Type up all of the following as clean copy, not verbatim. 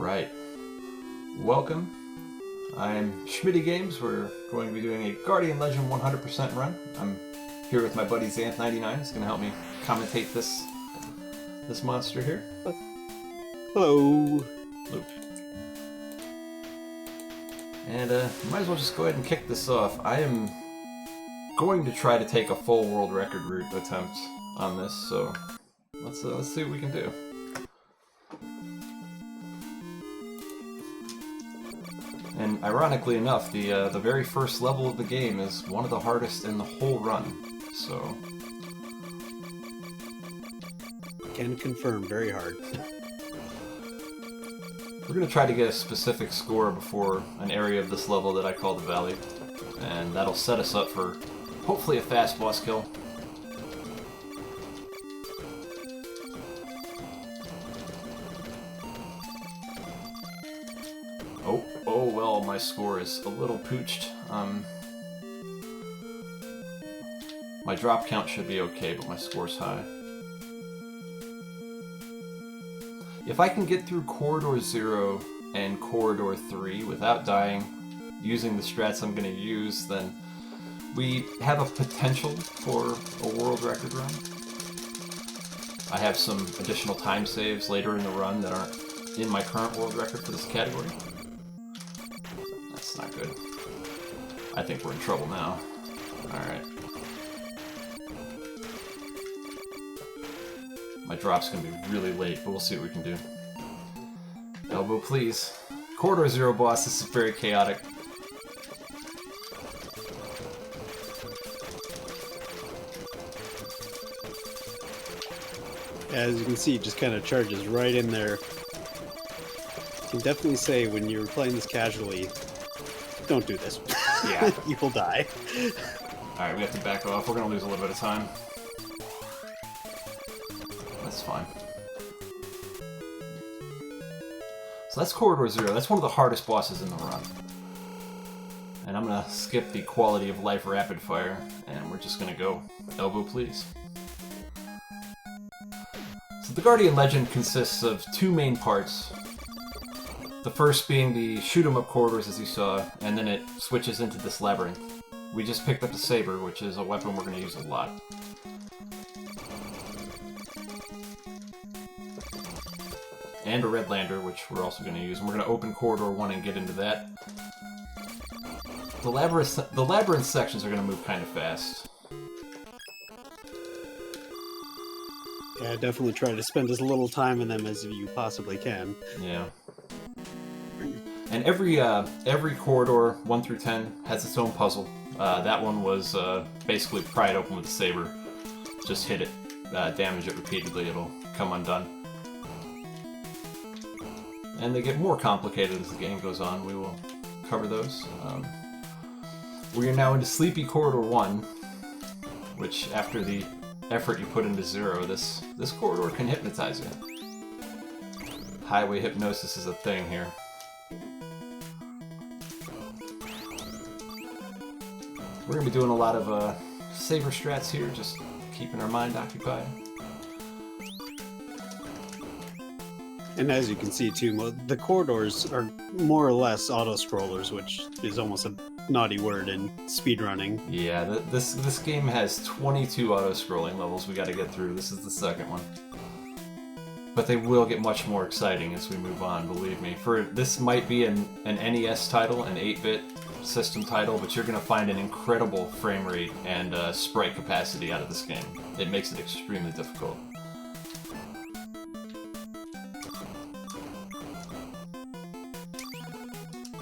Alright, welcome. I'm Schmitty Games. We're going to be doing a Guardian Legend 100% run. I'm here with my buddy Xanth99. He's going to help me commentate this monster here. Hello. Hello. And might as well just go ahead and kick this off. I am going to try to take a full world record route attempt on this, so let's see what we can do. And ironically enough, the very first level of the game is one of the hardest in the whole run. So Can confirm, very hard. we're gonna try to get a specific score before an area of this level that I call the Valley, and that'll set us up for hopefully a fast boss kill. Oh well, my score is a little pooched. My drop count should be okay, but my score's high. If I can get through Corridor 0 and Corridor 3 without dying, using the strats I'm going to use, then we have a potential for a world record run. I have some additional time saves later in the run that aren't in my current world record for this category. That's not good. I think we're in trouble now. Alright. My drop's gonna be really late, but we'll see what we can do. Elbow, please. Corridor 0 boss, this is very chaotic. As you can see, it just kind of charges right in there. I can definitely say when you're playing this casually, don't do this. Yeah. You will die. Alright, we have to back off. We're gonna lose a little bit of time. That's fine. So that's Corridor 0. That's one of the hardest bosses in the run. And I'm gonna skip the quality of life rapid fire, and we're just gonna go elbow, please. So the Guardian Legend consists of two main parts. The first being the shoot 'em up corridors, as you saw, and then it switches into this labyrinth. We just picked up the saber, which is a weapon we're going to use a lot. And a red lander, which we're also going to use. And we're going to open Corridor 1 and get into that. The labyrinth sections are going to move kind of fast. Yeah, definitely try to spend as little time in them as you possibly can. Yeah. And every corridor, 1 through 10, has its own puzzle. That one was basically pry it open with a saber. Just hit it, damage it repeatedly, it'll come undone. And they get more complicated as the game goes on. We will cover those. We are now into Sleepy Corridor 1, which after the effort you put into 0, this corridor can hypnotize you. Highway hypnosis is a thing here. We're going to be doing a lot of saber strats here, just keeping our mind occupied. And as you can see too, the corridors are more or less auto-scrollers, which is almost a naughty word in speedrunning. Yeah, this game has 22 auto-scrolling levels we got to get through. This is the second one. But they will get much more exciting as we move on, believe me. This might be an NES title, an 8-bit system title, but you're going to find an incredible frame rate and sprite capacity out of this game. It makes it extremely difficult.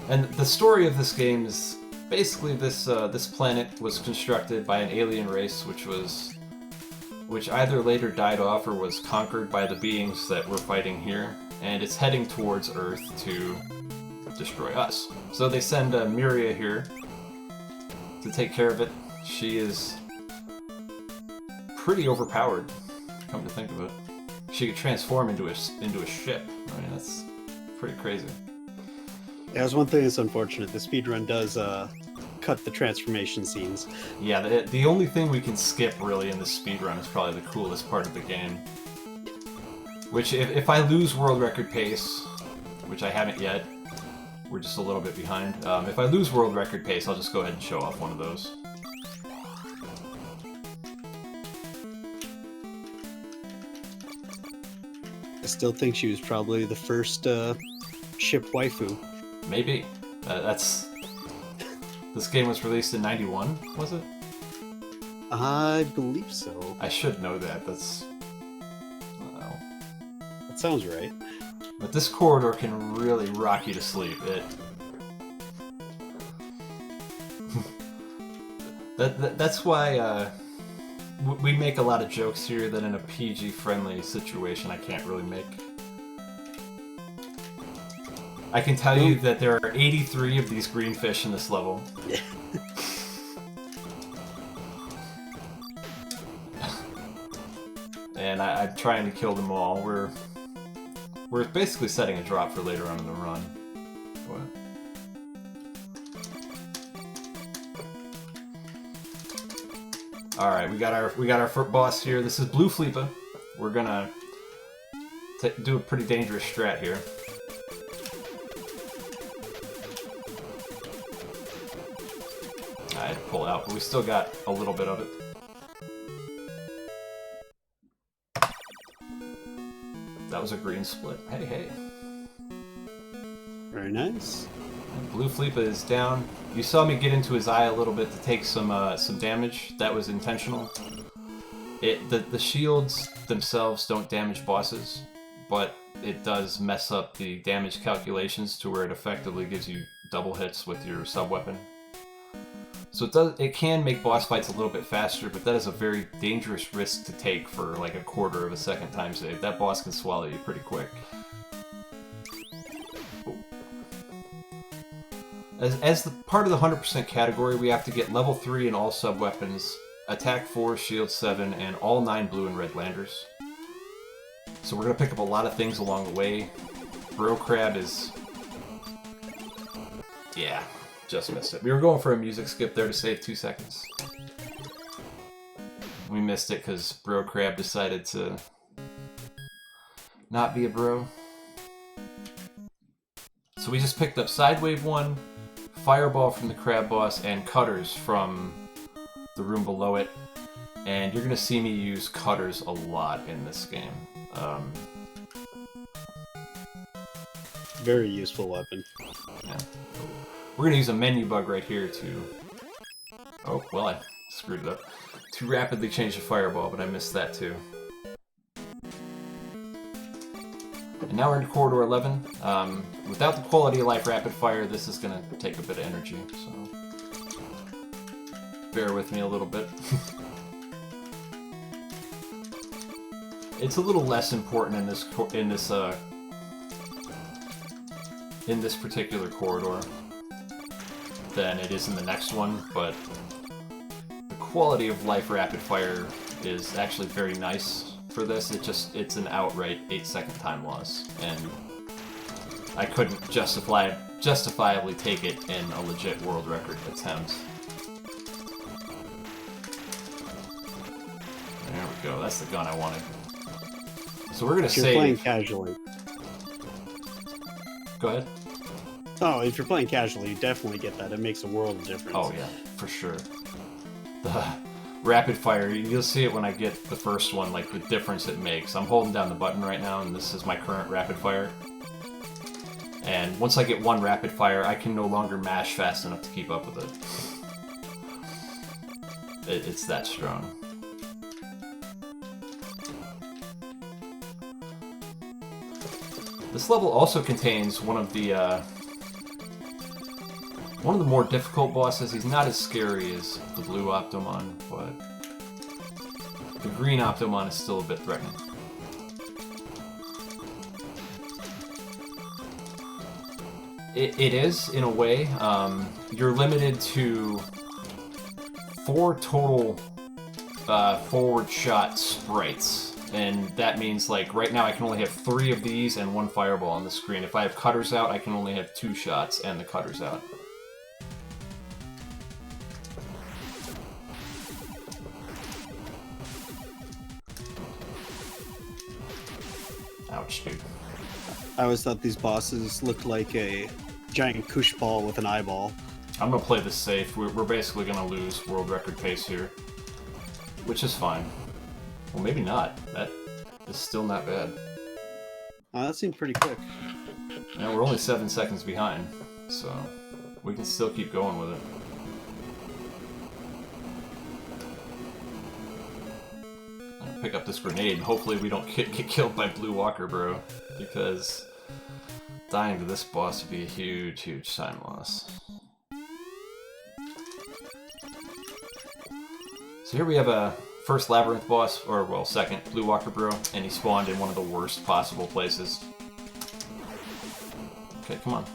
And the story of this game is basically this planet was constructed by an alien race which either later died off or was conquered by the beings that we're fighting here, and it's heading towards Earth to destroy us. So they send Miria here to take care of it. She is pretty overpowered, come to think of it. She could transform into a ship. I mean, that's pretty crazy. Yeah, that's one thing that's unfortunate. The speedrun does cut the transformation scenes. Yeah, the only thing we can skip really in this speedrun is probably the coolest part of the game. Which, if I lose world record pace, which I haven't yet. We're just a little bit behind. If I lose world record pace, I'll just go ahead and show off one of those. I still think she was probably the first ship waifu. Maybe. That's... This game was released in 91, was it? I believe so. I should know that. That's... Well... That sounds right. But this corridor can really rock you to sleep. That's why we make a lot of jokes here that in a PG-friendly situation I can't really make. I can tell you that there are 83 of these green fish in this level. And I'm trying to kill them all. We're basically setting a drop for later on in the run. What? All right, we got our first boss here. This is Blue Fleepa. We're gonna do a pretty dangerous strat here. I had to pull out, but we still got a little bit of it. That was a green split. Hey, hey. Very nice. Blue Fleepa is down. You saw me get into his eye a little bit to take some damage. That was intentional. The shields themselves don't damage bosses, but it does mess up the damage calculations to where it effectively gives you double hits with your sub-weapon. So it can make boss fights a little bit faster, but that is a very dangerous risk to take for like a quarter of a second time save. That boss can swallow you pretty quick. As the part of the 100% category, we have to get level 3 in all sub-weapons, attack 4, shield 7, and all 9 blue and red landers. So we're going to pick up a lot of things along the way. Bro Crab is... yeah, just missed it. We were going for a music skip there to save 2 seconds. We missed it because Bro Crab decided to not be a bro. So we just picked up Sidewave 1, Fireball from the Crab Boss, and Cutters from the room below it. And you're going to see me use Cutters a lot in this game. Very useful weapon. Yeah. We're going to use a menu bug right here to... oh, well, I screwed it up. To rapidly change the Fireball, but I missed that too. And now we're in Corridor 11. Without the quality of life rapid fire, this is going to take a bit of energy, so bear with me a little bit. It's a little less important in this particular corridor than it is in the next one, but the quality of life rapid fire is actually very nice. For this, it's an outright 8-second time loss, and I couldn't justifiably take it in a legit world record attempt. There we go, that's the gun I wanted. So we're gonna save... If you're playing casually. Go ahead. Oh, if you're playing casually, you definitely get that. It makes a world of difference. Oh yeah, for sure. The rapid fire, you'll see it when I get the first one, like the difference it makes. I'm holding down the button right now, and this is my current rapid fire. And once I get one rapid fire, I can no longer mash fast enough to keep up with it. It's that strong. This level also contains one of the more difficult bosses. He's not as scary as the blue Optomon, but the green Optomon is still a bit threatening. It is, in a way. You're limited to 4 total forward shot sprites, and that means, like, right now I can only have 3 of these and 1 fireball on the screen. If I have Cutters out, I can only have 2 shots and the Cutters out. Ouch, dude. I always thought these bosses looked like a giant koosh ball with an eyeball. I'm gonna play this safe. We're basically gonna lose world record pace here, which is fine. Well, maybe not. That is still not bad. That seemed pretty quick. Yeah, we're only 7 seconds behind, so we can still keep going with it. I'm gonna pick up this grenade, and hopefully we don't get killed by Blue Walker Bro, because dying to this boss would be a huge, huge time loss. So here we have a first Labyrinth boss, or well, second, Blue Walker Bro, and he spawned in one of the worst possible places. Okay, come on.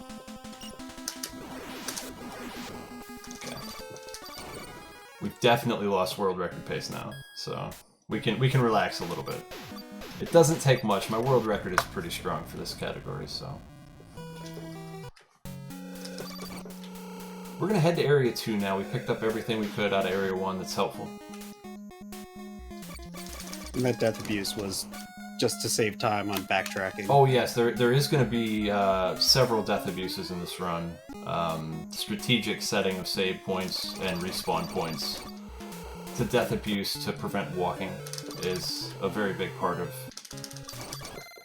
Okay. We've definitely lost world record pace now, so we can relax a little bit. It doesn't take much. My world record is pretty strong for this category, so. We're gonna head to Area 2 now. We picked up everything we could out of Area 1 that's helpful. And that death abuse was just to save time on backtracking. Oh yes, there is going to be several death abuses in this run. Strategic setting of save points and respawn points to death abuse to prevent walking is a very big part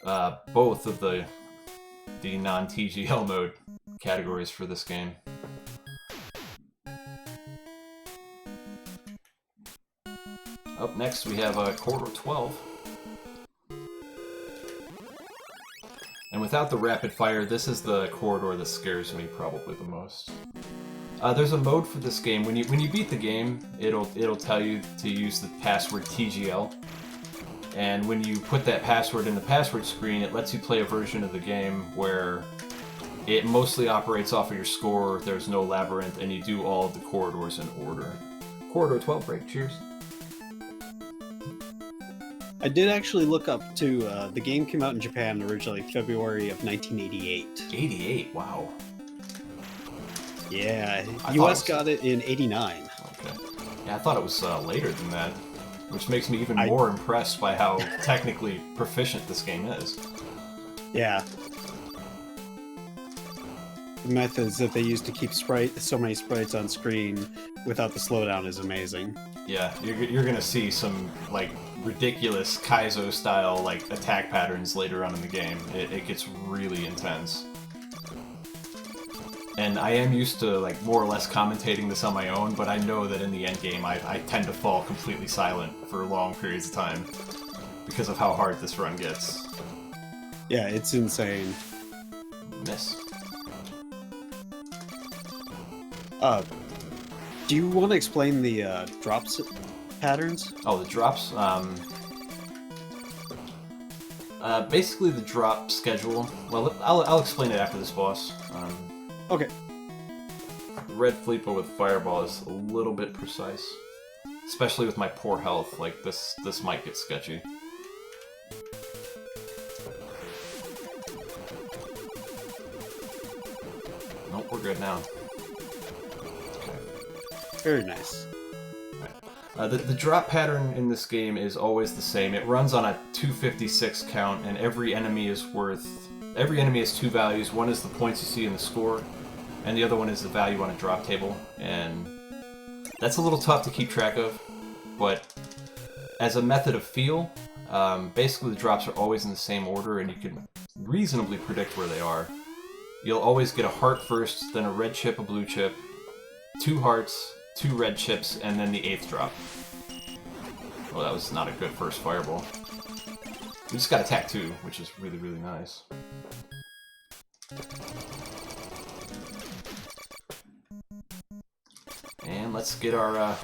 of both of the non-TGL mode categories for this game. Up next we have Corridor 12. And without the rapid fire, this is the corridor that scares me probably the most. There's a mode for this game. When you beat the game, it'll tell you to use the password TGL. And when you put that password in the password screen, it lets you play a version of the game where it mostly operates off of your score, there's no labyrinth, and you do all of the corridors in order. Corridor 12 break, cheers. I did actually look up to, the game came out in Japan originally February of 1988. 88, wow. Yeah, US got it in 89. Okay. Yeah, I thought it was later than that, which makes me even more impressed by how technically proficient this game is. Yeah. The methods that they use to keep so many sprites on screen without the slowdown is amazing. Yeah, you're gonna see some, like, ridiculous Kaizo-style, like, attack patterns later on in the game. It gets really intense. And I am used to, like, more or less commentating this on my own, but I know that in the end game I tend to fall completely silent for long periods of time because of how hard this run gets. Yeah, it's insane. Miss. Do you want to explain the drops patterns? Oh, the drops? Basically the drop schedule. Well, I'll explain it after this boss. Okay. Red Fleepa with Fireball is a little bit precise. Especially with my poor health, like, this might get sketchy. Nope, we're good now. Very nice. The drop pattern in this game is always the same. It runs on a 256 count, and every enemy has 2 values. One is the points you see in the score, and the other one is the value on a drop table. And that's a little tough to keep track of, but as a method of feel, basically the drops are always in the same order, and you can reasonably predict where they are. You'll always get a heart first, then a red chip, a blue chip, 2 hearts, 2 red chips, and then the 8th drop. Well, that was not a good first fireball. We just got attack 2, which is really, really nice. And let's get our,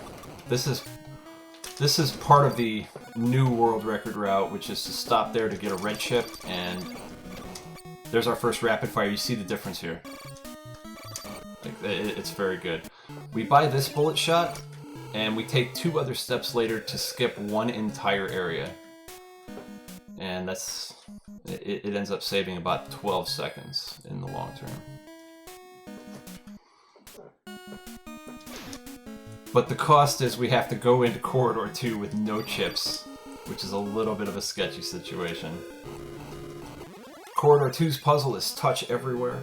this is part of the new world record route, which is to stop there to get a red chip, and there's our first rapid fire. You see the difference here. Like, it's very good. We buy this bullet shot, and we take 2 other steps later to skip 1 entire area. And it ends up saving about 12 seconds in the long term. But the cost is we have to go into Corridor 2 with no chips, which is a little bit of a sketchy situation. Corridor 2's puzzle is touch everywhere.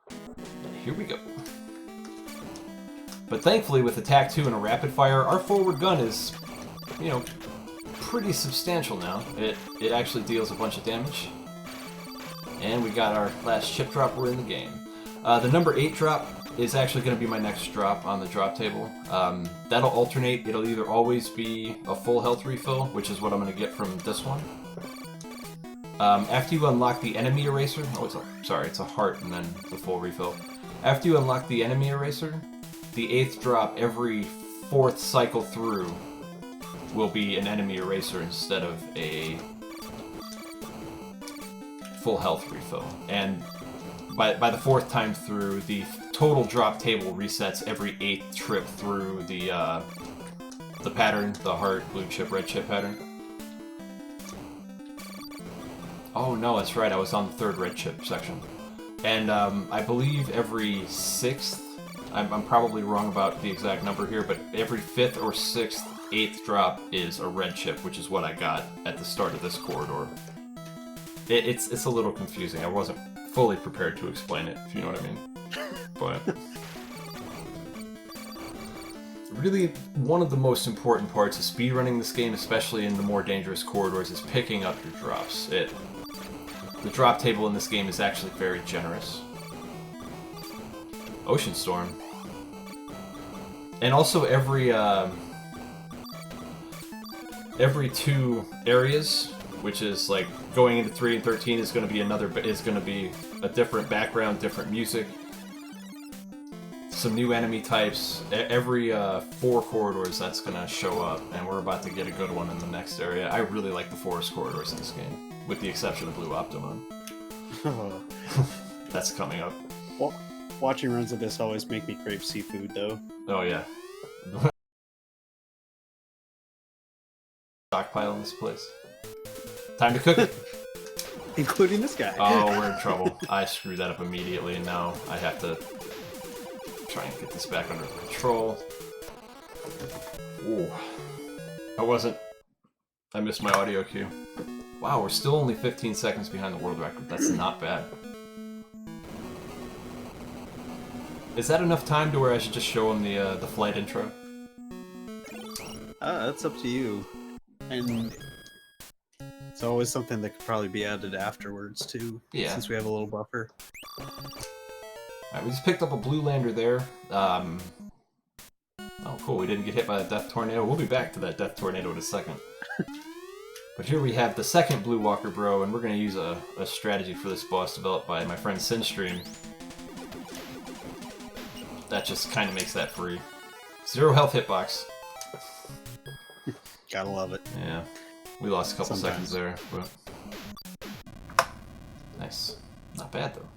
And here we go. But thankfully, with Attack 2 and a rapid fire, our forward gun is, you know, pretty substantial now. It actually deals a bunch of damage. And we got our last chip drop, we're in the game. The number 8 drop is actually going to be my next drop on the drop table. That'll alternate. It'll either always be a full health refill, which is what I'm going to get from this one. After you unlock the enemy eraser, it's a heart and then the full refill. After you unlock the enemy eraser, the 8th drop every 4th cycle through will be an enemy eraser instead of a full health refill. And by the 4th time through, the total drop table resets every 8th trip through the pattern, the heart, blue chip, red chip pattern. Oh no, that's right, I was on the 3rd red chip section. And I believe every 6th, I'm probably wrong about the exact number here, but every 5th or 6th, 8th drop is a red chip, which is what I got at the start of this corridor. It's a little confusing. I wasn't fully prepared to explain it, if you know what I mean. But really, one of the most important parts of speedrunning this game, especially in the more dangerous corridors, is picking up your drops. The drop table in this game is actually very generous. Ocean Storm. And also every 2 areas, which is like going into 3 and 13 is going to be a different background, different music, some new enemy types. Every 4 corridors that's going to show up, and we're about to get a good one in the next area. I really like the forest corridors in this game, with the exception of Blue Optimon. That's coming up. Well, watching runs of this always make me crave seafood, though. Oh yeah. Stockpile in this place. Time to cook it. Including this guy. Oh, we're in trouble. I screwed that up immediately, and now I have to try and get this back under control. Ooh. I missed my audio cue. Wow, we're still only 15 seconds behind the world record. That's not bad. Is that enough time to where I should just show him the flight intro? That's up to you. And it's always something that could probably be added afterwards, too. Yeah. Since we have a little buffer. Alright, we just picked up a blue lander there. Oh, cool, we didn't get hit by the death tornado. We'll be back to that death tornado in a second. But here we have the second Blue Walker Bro, and we're going to use a strategy for this boss developed by my friend Sinstream. That just kind of makes that free. 0 health hitbox. Gotta love it. Yeah, we lost a couple Sometimes. seconds there, but... Nice. Not bad, though.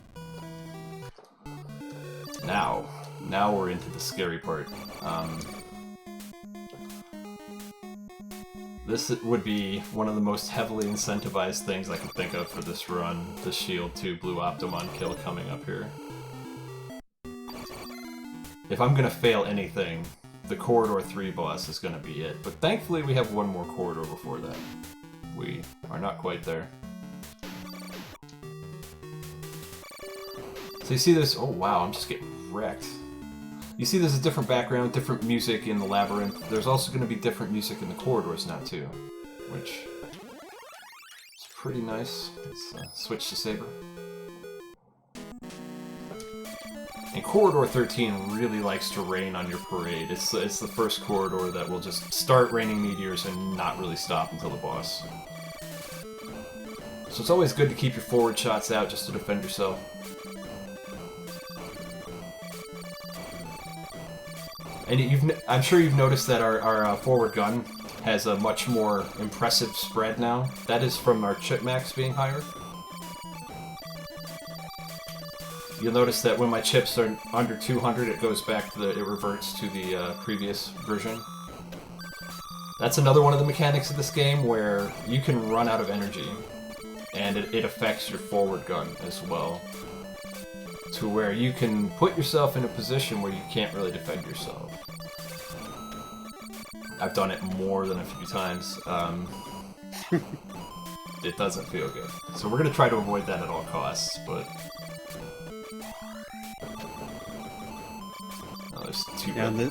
Now we're into the scary part. This would be one of the most heavily incentivized things I can think of for this run, the Shield 2 Blue Optimon kill coming up here. If I'm gonna fail anything, the Corridor 3 boss is gonna be it. But thankfully we have one more corridor before that. We are not quite there. So you see this, oh wow, I'm just getting wrecked. You see there's a different background, different music in the labyrinth. There's also going to be different music in the corridors now too, which is pretty nice. Let's switch to Saber. And Corridor 13 really likes to rain on your parade. It's the first corridor that will just start raining meteors and not really stop until the boss. So it's always good to keep your forward shots out just to defend yourself. And I'm sure you've noticed that our forward gun has a much more impressive spread now. That is from our chip max being higher. You'll notice that when my chips are under 200, it goes back to it reverts to the previous version. That's another one of the mechanics of this game where you can run out of energy, and it affects your forward gun as well. To where you can put yourself in a position where you can't really defend yourself. I've done it more than a few times. it doesn't feel good. So we're gonna try to avoid that at all costs, but... Oh, there's two... Yeah,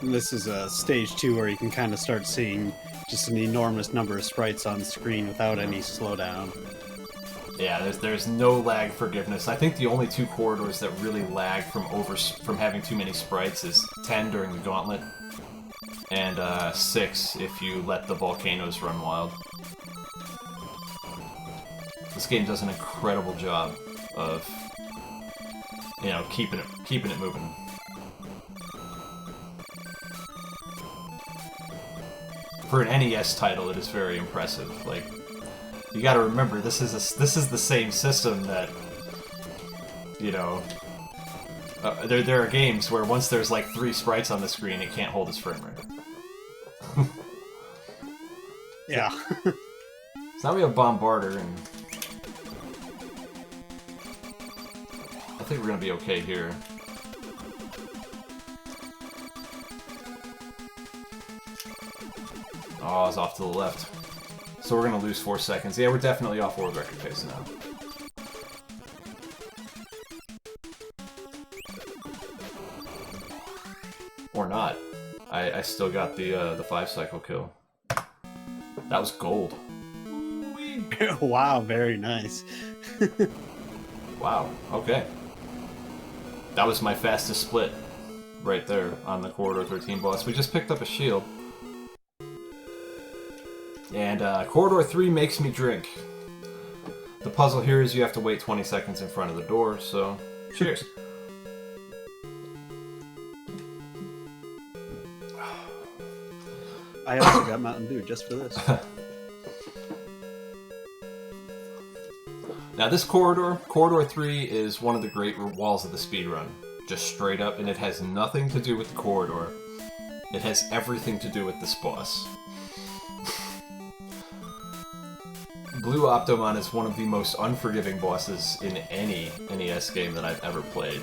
this is a stage 2 where you can kind of start seeing just an enormous number of sprites on the screen without any slowdown. Yeah, there's no lag forgiveness. I think the only 2 corridors that really lag from having too many sprites is 10 during the gauntlet, and 6 if you let the volcanoes run wild. This game does an incredible job of, you know, keeping it moving. For an NES title, it is very impressive. Like, you gotta remember, this is the same system that, you know, there are games where once there's like 3 sprites on the screen, it can't hold its frame rate. Yeah. So now we have Bombarder, and I think we're gonna be okay here. Oh, I was off to the left. So we're gonna lose 4 seconds. Yeah, we're definitely off world record pace now. Or not. I still got the 5-cycle kill. That was gold. Wow, very nice. Wow, okay. That was my fastest split right there on the Corridor 13 boss. We just picked up a shield. And Corridor 3 makes me drink. The puzzle here is you have to wait 20 seconds in front of the door, so cheers. I also got Mountain Dew just for this. Now this Corridor 3 is one of the great walls of the speedrun. Just straight up, and it has nothing to do with the Corridor. It has everything to do with this boss. Blue Optomon is one of the most unforgiving bosses in any NES game that I've ever played.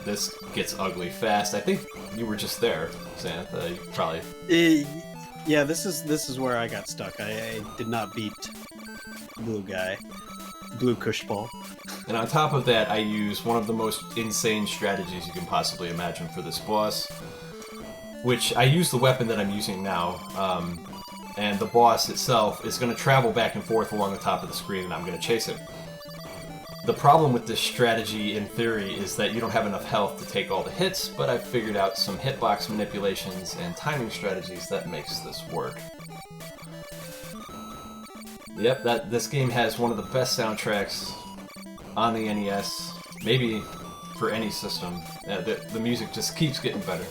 This gets ugly fast. I think you were just there, Xanth. You probably... Yeah, this is where I got stuck. I did not beat Blue Guy. Blue Cushball. And on top of that, I use one of the most insane strategies you can possibly imagine for this boss, which I use the weapon that I'm using now. And the boss itself is going to travel back and forth along the top of the screen, and I'm going to chase him. The problem with this strategy, in theory, is that you don't have enough health to take all the hits, but I've figured out some hitbox manipulations and timing strategies that makes this work. Yep, this game has one of the best soundtracks on the NES, maybe for any system. The music just keeps getting better.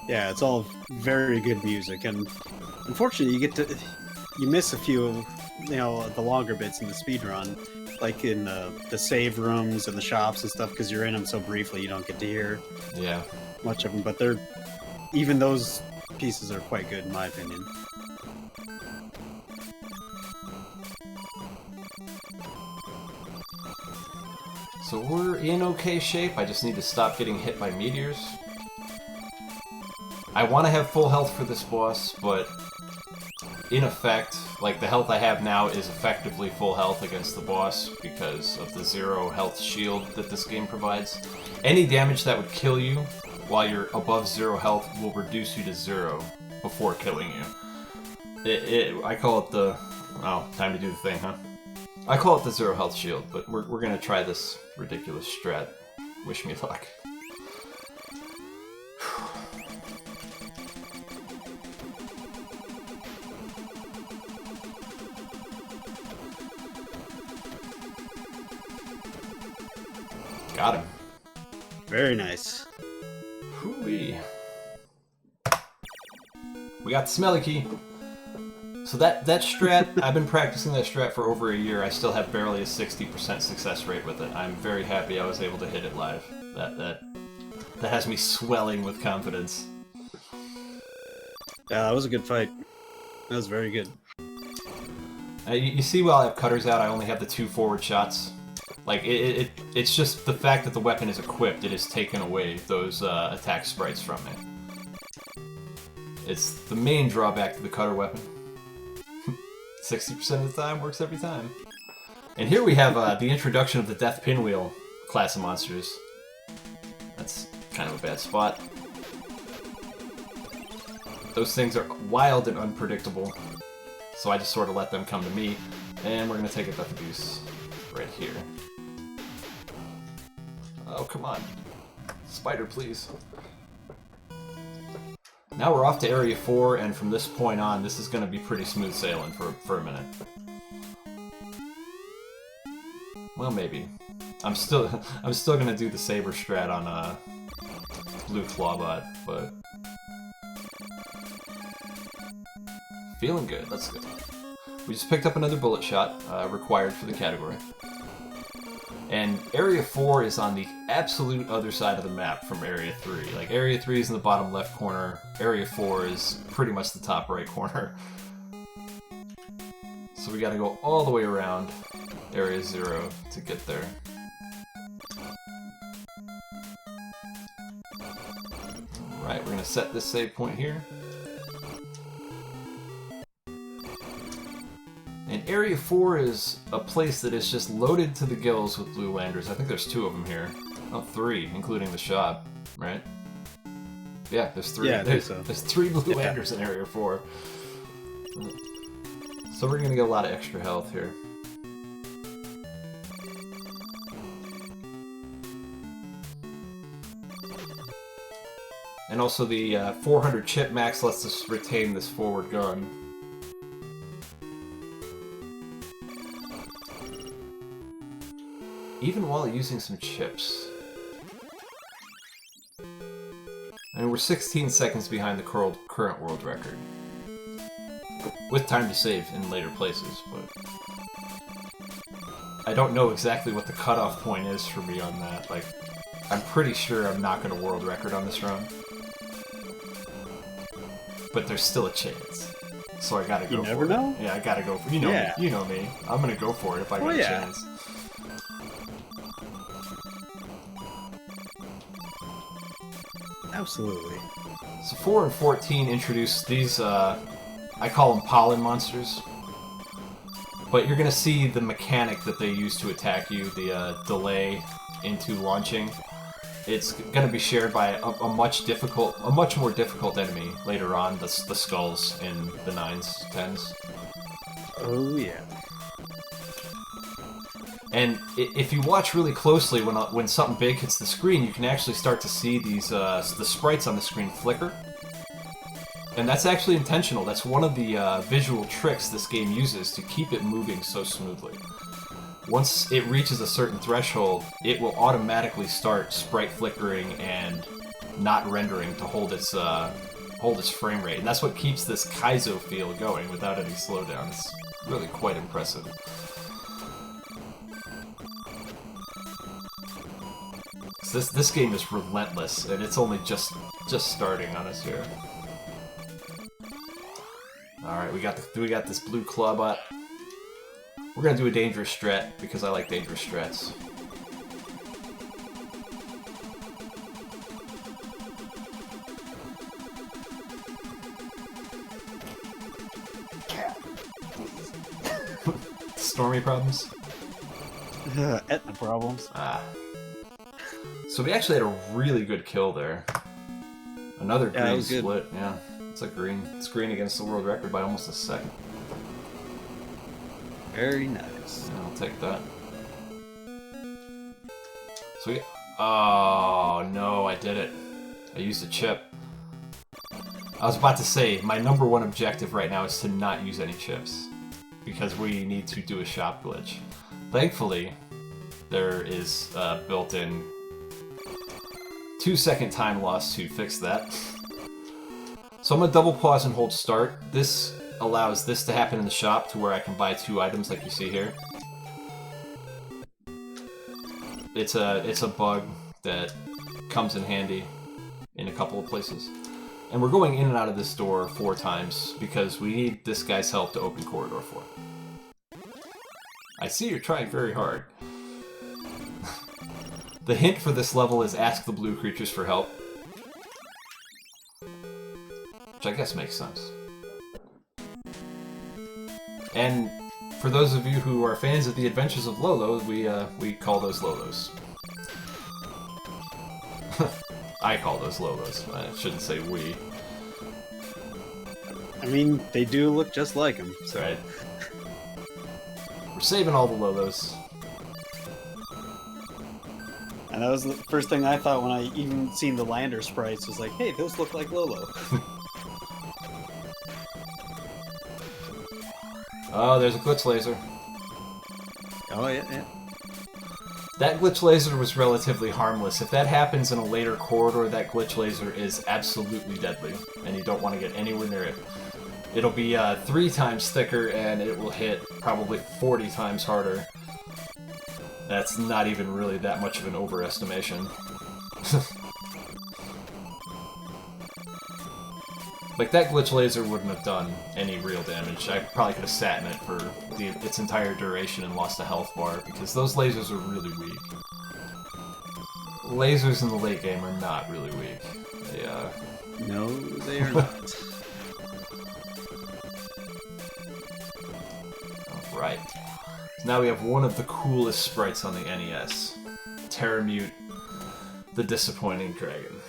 Yeah, it's all very good music, and unfortunately you miss a few, you know, the longer bits in the speedrun, like in the save rooms and the shops and stuff, because you're in them so briefly you don't get to hear much of them, but even those pieces are quite good in my opinion. So we're in okay shape. I just need to stop getting hit by meteors. I want to have full health for this boss, but in effect, like, the health I have now is effectively full health against the boss because of the 0 health shield that this game provides. Any damage that would kill you while you're above 0 health will reduce you to 0 before killing you. I call it the... Oh, time to do the thing, huh? I call it the 0 health shield, but we're gonna try this ridiculous strat. Wish me luck. Got him. Very nice. Hooey. We got the smelly key. So that strat, I've been practicing that strat for over a year. I still have barely a 60% success rate with it. I'm very happy I was able to hit it live. That has me swelling with confidence. Yeah, that was a good fight. That was very good. You see, while I have cutters out, I only have the 2 forward shots. Like, it's just the fact that the weapon is equipped, it has taken away those attack sprites from me. It's the main drawback to the cutter weapon. 60% of the time works every time. And here we have the introduction of the Death Pinwheel class of monsters. That's kind of a bad spot. Those things are wild and unpredictable, so I just sort of let them come to me. And we're going to take a Death Abuse right here. Oh, come on. Spider, please. Now we're off to Area 4, and from this point on, this is going to be pretty smooth sailing for a minute. Well, maybe. I'm still gonna do the Saber strat on Blue Clawbot, but feeling good. Let's go. We just picked up another bullet shot, required for the category. And Area 4 is on the absolute other side of the map from Area 3. Like, Area 3 is in the bottom left corner, Area 4 is pretty much the top right corner. So we gotta go all the way around Area 0 to get there. Alright, we're gonna set this save point here. And Area 4 is a place that is just loaded to the gills with blue landers. I think there's 2 of them here. Oh, 3, including the shop, right? Yeah, there's 3. Yeah, there's, so. there's 3 blue landers in Area 4. So we're gonna get a lot of extra health here. And also the 400 chip max lets us retain this forward gun. Even while using some chips. And we're 16 seconds behind the current world record. With time to save in later places, but I don't know exactly what the cutoff point is for me on that. Like, I'm pretty sure I'm not going to world record on this run. But there's still a chance. So I gotta go for it. You never know? Yeah, I gotta go for it. You know me. You know me. I'm gonna go for it if I get a chance. Absolutely. So 4 and 14 introduce these, I call them pollen monsters. But you're gonna see the mechanic that they use to attack you, the delay into launching. It's gonna be shared by a much more difficult enemy later on, the skulls in the 9s, 10s. Oh yeah. And if you watch really closely, when something big hits the screen, you can actually start to see these the sprites on the screen flicker. And that's actually intentional. That's one of the visual tricks this game uses to keep it moving so smoothly. Once it reaches a certain threshold, it will automatically start sprite flickering and not rendering to hold its frame rate. And that's what keeps this Kaizo feel going without any slowdown. It's really quite impressive. This game is relentless, and it's only just starting on us here. All right, we got this blue Clawbot. We're gonna do a dangerous strat because I like dangerous strats. Stormy problems? Etna problems. Ah. So we actually had a really good kill there. Another green split, yeah. It's a green. It's green against the world record by almost a second. Very nice. Yeah, I'll take that. So we... Oh, no, I did it. I used a chip. I was about to say, my #1 objective right now is to not use any chips. Because we need to do a shop glitch. Thankfully, there is a built-in 2-second time loss to fix that. So I'm gonna double pause and hold start. This allows this to happen in the shop to where I can buy 2 items like you see here. It's a bug that comes in handy in a couple of places. And we're going in and out of this door 4 times because we need this guy's help to open corridor 4. I see you're trying very hard. The hint for this level is ask the blue creatures for help. Which I guess makes sense. And for those of you who are fans of the Adventures of Lolo, we call those Lolos. I call those Lolos. I shouldn't say we. I mean, they do look just like him. So. Right. We're saving all the Lolos. And that was the first thing I thought when I even seen the Lander sprites, was like, hey, those look like Lolo. Oh, there's a glitch laser. Oh, yeah. That glitch laser was relatively harmless. If that happens in a later corridor, that glitch laser is absolutely deadly, and you don't want to get anywhere near it. It'll be 3 times thicker, and it will hit probably 40 times harder. That's not even really that much of an overestimation. Like, that glitch laser wouldn't have done any real damage. I probably could have sat in it for its entire duration and lost a health bar, because those lasers are really weak. Lasers in the late game are not really weak. They, No, they are not. Alright. So now we have one of the coolest sprites on the NES. Terramute, the Disappointing Dragon.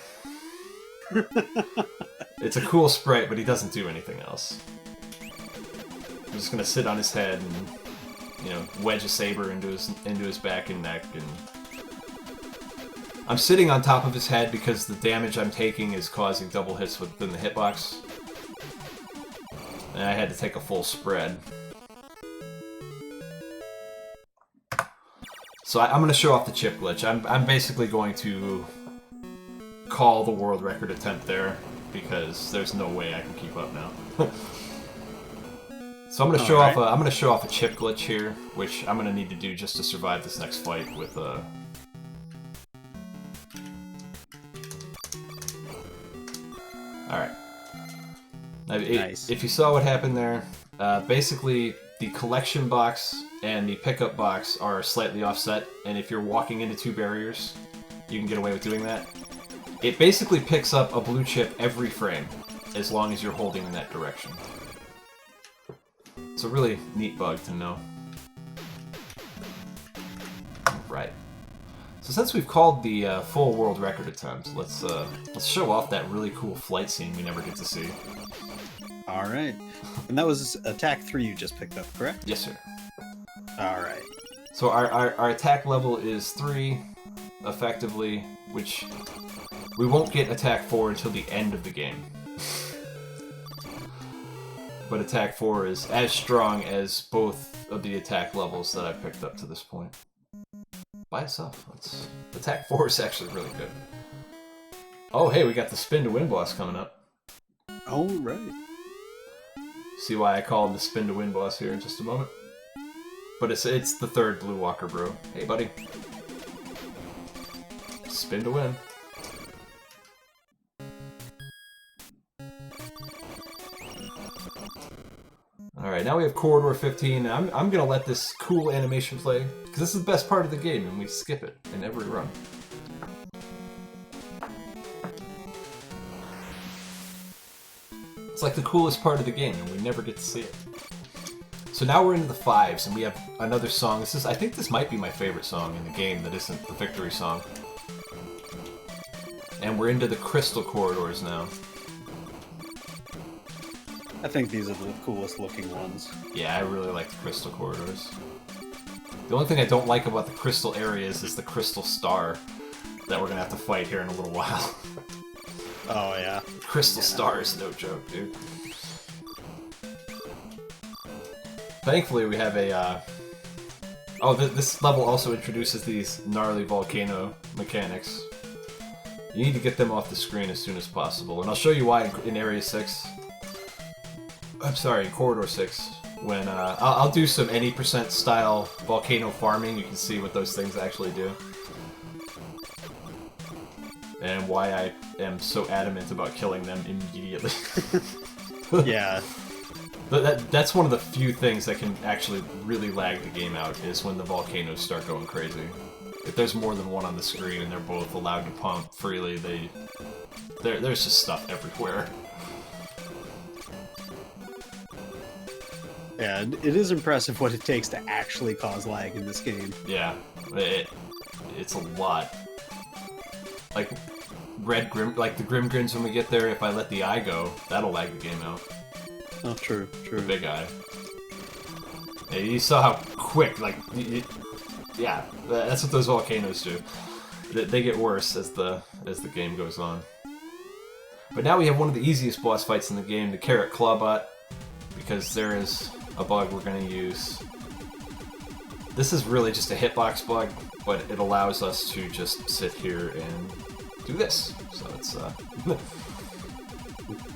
It's a cool sprite, but he doesn't do anything else. I'm just gonna sit on his head and, you know, wedge a saber into his back and neck, and I'm sitting on top of his head because the damage I'm taking is causing double hits within the hitbox. And I had to take a full spread. So I'm going to show off the chip glitch. I'm basically going to call the world record attempt there, because there's no way I can keep up now. So I'm going to show off a chip glitch here, which I'm going to need to do just to survive this next fight with Alright. Nice. If you saw what happened there, basically the collection box and the pickup box are slightly offset, and if you're walking into 2 barriers, you can get away with doing that. It basically picks up a blue chip every frame, as long as you're holding in that direction. It's a really neat bug to know. Right. So since we've called the full world record attempt, let's show off that really cool flight scene we never get to see. Alright. And that was attack 3 you just picked up, correct? Yes, sir. Alright. So our attack level is 3, effectively, which we won't get attack 4 until the end of the game. But attack 4 is as strong as both of the attack levels that I've picked up to this point. By itself. Attack 4 is actually really good. Oh, hey, we got the Spin to Win boss coming up. Oh, right. See why I call him the Spin to Win boss here in just a moment. But it's the 3rd Blue Walker bro. Hey, buddy. Spin to win. Alright, now we have Corridor 15. I'm gonna let this cool animation play, because this is the best part of the game, and we skip it in every run. It's like the coolest part of the game, and we never get to see it. So now we're into the 5s, and we have another song. I think this might be my favorite song in the game that isn't the victory song. And we're into the Crystal Corridors now. I think these are the coolest looking ones. Yeah, I really like the Crystal Corridors. The only thing I don't like about the Crystal areas is the Crystal Star that we're gonna have to fight here in a little while. Oh, yeah. Crystal Star is no joke, dude. Thankfully, we have a, Oh, this level also introduces these gnarly volcano mechanics. You need to get them off the screen as soon as possible, and I'll show you why in Area 6. I'm sorry, in Corridor 6. When, I'll do some any percent style volcano farming, you can see what those things actually do. And why I am so adamant about killing them immediately. Yeah. But that's one of the few things that can actually really lag the game out, is when the volcanoes start going crazy. If there's more than one on the screen and they're both allowed to pump freely, there's just stuff everywhere. Yeah, it is impressive what it takes to actually cause lag in this game. Yeah, it's a lot. Like like the Grim Grins when we get there, if I let the eye go, that'll lag the game out. Oh, true. The big eye. Yeah, you saw how quick, like, yeah, that's what those volcanoes do. They get worse as the game goes on. But now we have one of the easiest boss fights in the game, the Carrot Clawbot, because there is a bug we're going to use. This is really just a hitbox bug, but it allows us to just sit here and do this. So it's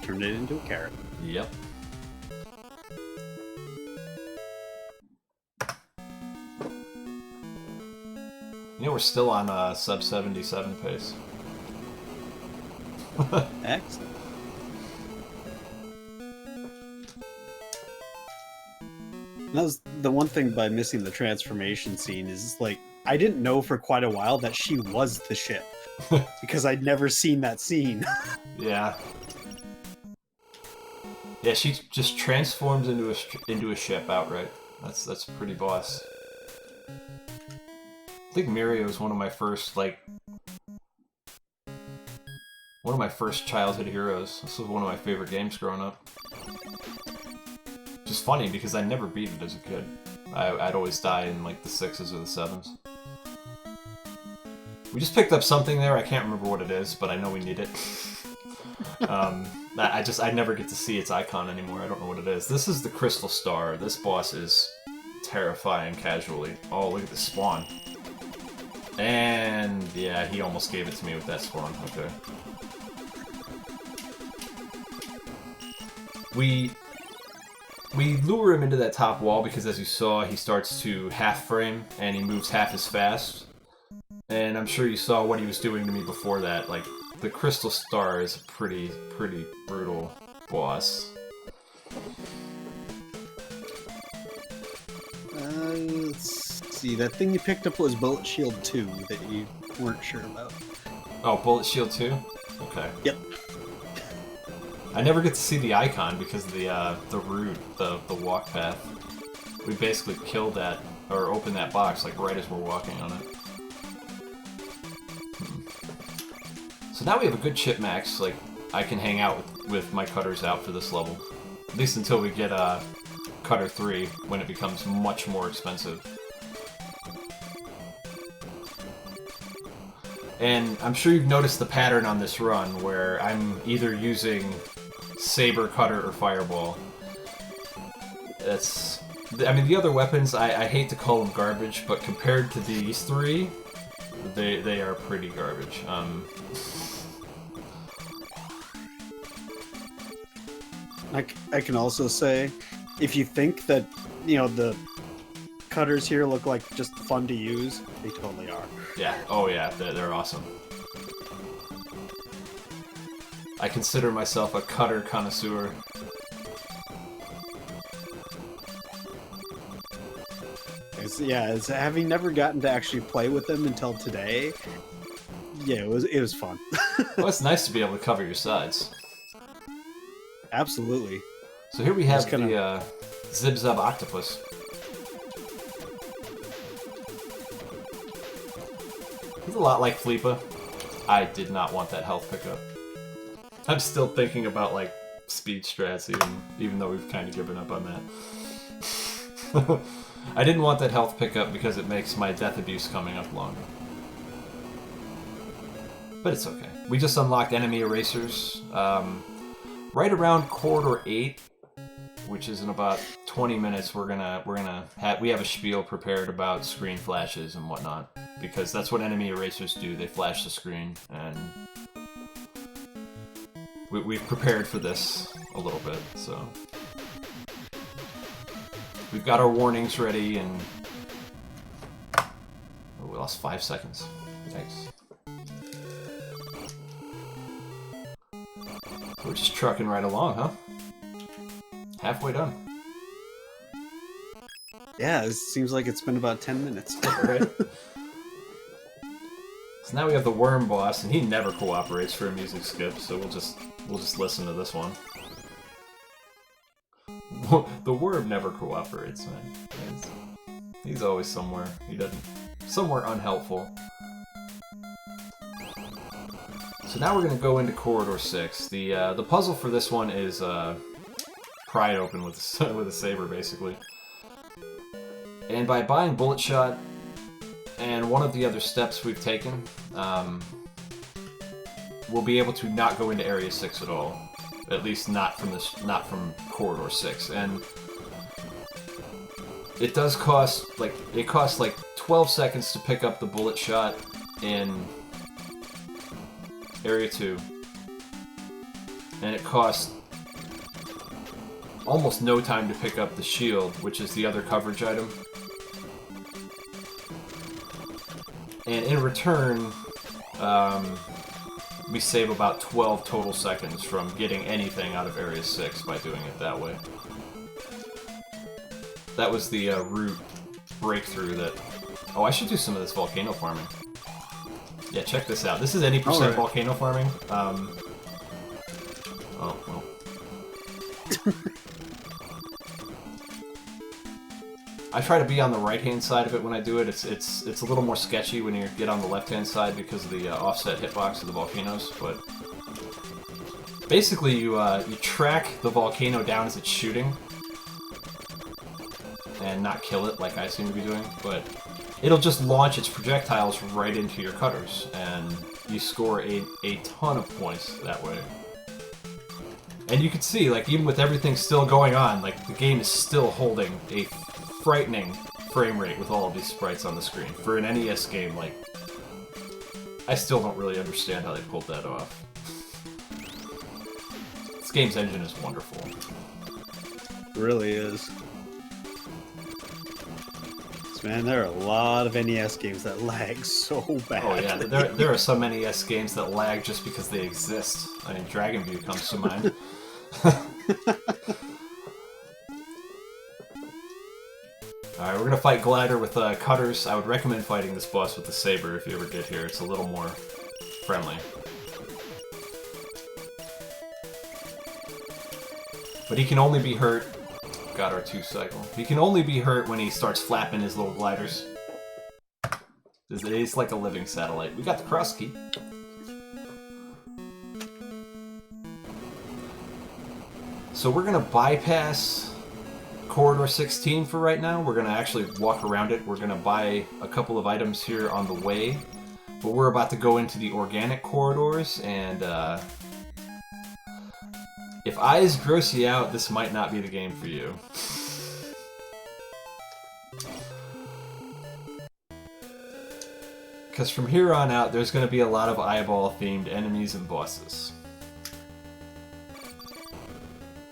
Turned it into a carrot. Yep. You know, we're still on sub 77 pace. Excellent. That was the one thing by missing the transformation scene is, like, I didn't know for quite a while that she was the ship. Because I'd never seen that scene. Yeah. Yeah, she just transforms into a ship outright. That's pretty boss. I think Mirio was one of my first childhood heroes. This was one of my favorite games growing up. Which is funny because I never beat it as a kid. I'd always die in like the 6s or the 7s. We just picked up something there. I can't remember what it is, but I know we need it. I never get to see its icon anymore. I don't know what it is. This is the Crystal Star. This boss is terrifying casually. Oh, look at this spawn. And yeah, he almost gave it to me with that spawn. Okay. We lure him into that top wall because, as you saw, he starts to half frame and he moves half as fast. And I'm sure you saw what he was doing to me before that. Like, the Crystal Star is a pretty brutal boss. Let's see. That thing you picked up was Bullet Shield 2 that you weren't sure about. Oh, Bullet Shield 2? Okay. Yep. I never get to see the icon because of the route, the walk path. We basically killed that, or opened that box, like, right as we're walking on it. So now we have a good chip max. Like, I can hang out with my cutters out for this level. At least until we get Cutter 3, when it becomes much more expensive. And I'm sure you've noticed the pattern on this run, where I'm either using Saber, Cutter, or Fireball. I mean, the other weapons, I hate to call them garbage, but compared to these three, they are pretty garbage. I can also say, if you think that, you know, the cutters here look like just fun to use, they totally are. Yeah, oh yeah, they're awesome. I consider myself a cutter connoisseur. It's having never gotten to actually play with them until today. Yeah, it was fun. Well, it's nice to be able to cover your sides. Absolutely. So here we have the Zib-Zub Octopus. He's a lot like Fleepa. I did not want that health pickup. I'm still thinking about, like, speed strats, even though we've kind of given up on that. I didn't want that health pickup because it makes my death abuse coming up longer. But it's okay. We just unlocked enemy erasers. Right around Corridor 8, which is in about 20 minutes, we have a spiel prepared about screen flashes and whatnot, because that's what enemy erasers do. They flash the screen, and we've prepared for this a little bit, so we've got our warnings ready, and oh, we lost 5 seconds. Thanks. We're just trucking right along, huh? Halfway done. Yeah, it seems like it's been about 10 minutes. Right. So now we have the worm boss, and he never cooperates for a music skip, so we'll just listen to this one. the worm never cooperates, man. He's always somewhere. He doesn't... somewhere unhelpful. So now we're gonna go into Corridor 6. The puzzle for this one is pry it open with a saber, basically. And by buying Bullet Shot and one of the other steps we've taken, we'll be able to not go into Area 6 at all. At least not from Corridor 6. And it does cost like 12 seconds to pick up the Bullet Shot in Area 2. And it costs almost no time to pick up the shield, which is the other coverage item. And in return, we save about 12 total seconds from getting anything out of Area 6 by doing it that way. That was the root breakthrough that... Oh, I should do some of this volcano farming. Yeah, check this out. This is any percent volcano farming. Oh, well. I try to be on the right-hand side of it when I do it. It's a little more sketchy when you get on the left-hand side because of the offset hitbox of the volcanoes, but basically you track the volcano down as it's shooting and not kill it like I seem to be doing, but it'll just launch its projectiles right into your cutters, and you score a ton of points that way. And you can see, like, even with everything still going on, like, the game is still holding a frightening frame rate with all of these sprites on the screen. For an NES game, like, I still don't really understand how they pulled that off. This game's engine is wonderful. It really is. Man, there are a lot of NES games that lag so bad. Oh yeah, there are some NES games that lag just because they exist. I mean, Dragon View comes to mind. Alright, we're gonna fight Glider with cutters. I would recommend fighting this boss with the saber if you ever get here. It's a little more friendly. But he can only be hurt... Got our 2 cycle. He can only be hurt when he starts flapping his little gliders. It's like a living satellite. We got the cross key. So we're gonna bypass Corridor 16 for right now. We're gonna actually walk around it. We're gonna buy a couple of items here on the way. But we're about to go into the organic corridors, and if eyes gross you out, this might not be the game for you. Because from here on out, there's going to be a lot of eyeball-themed enemies and bosses.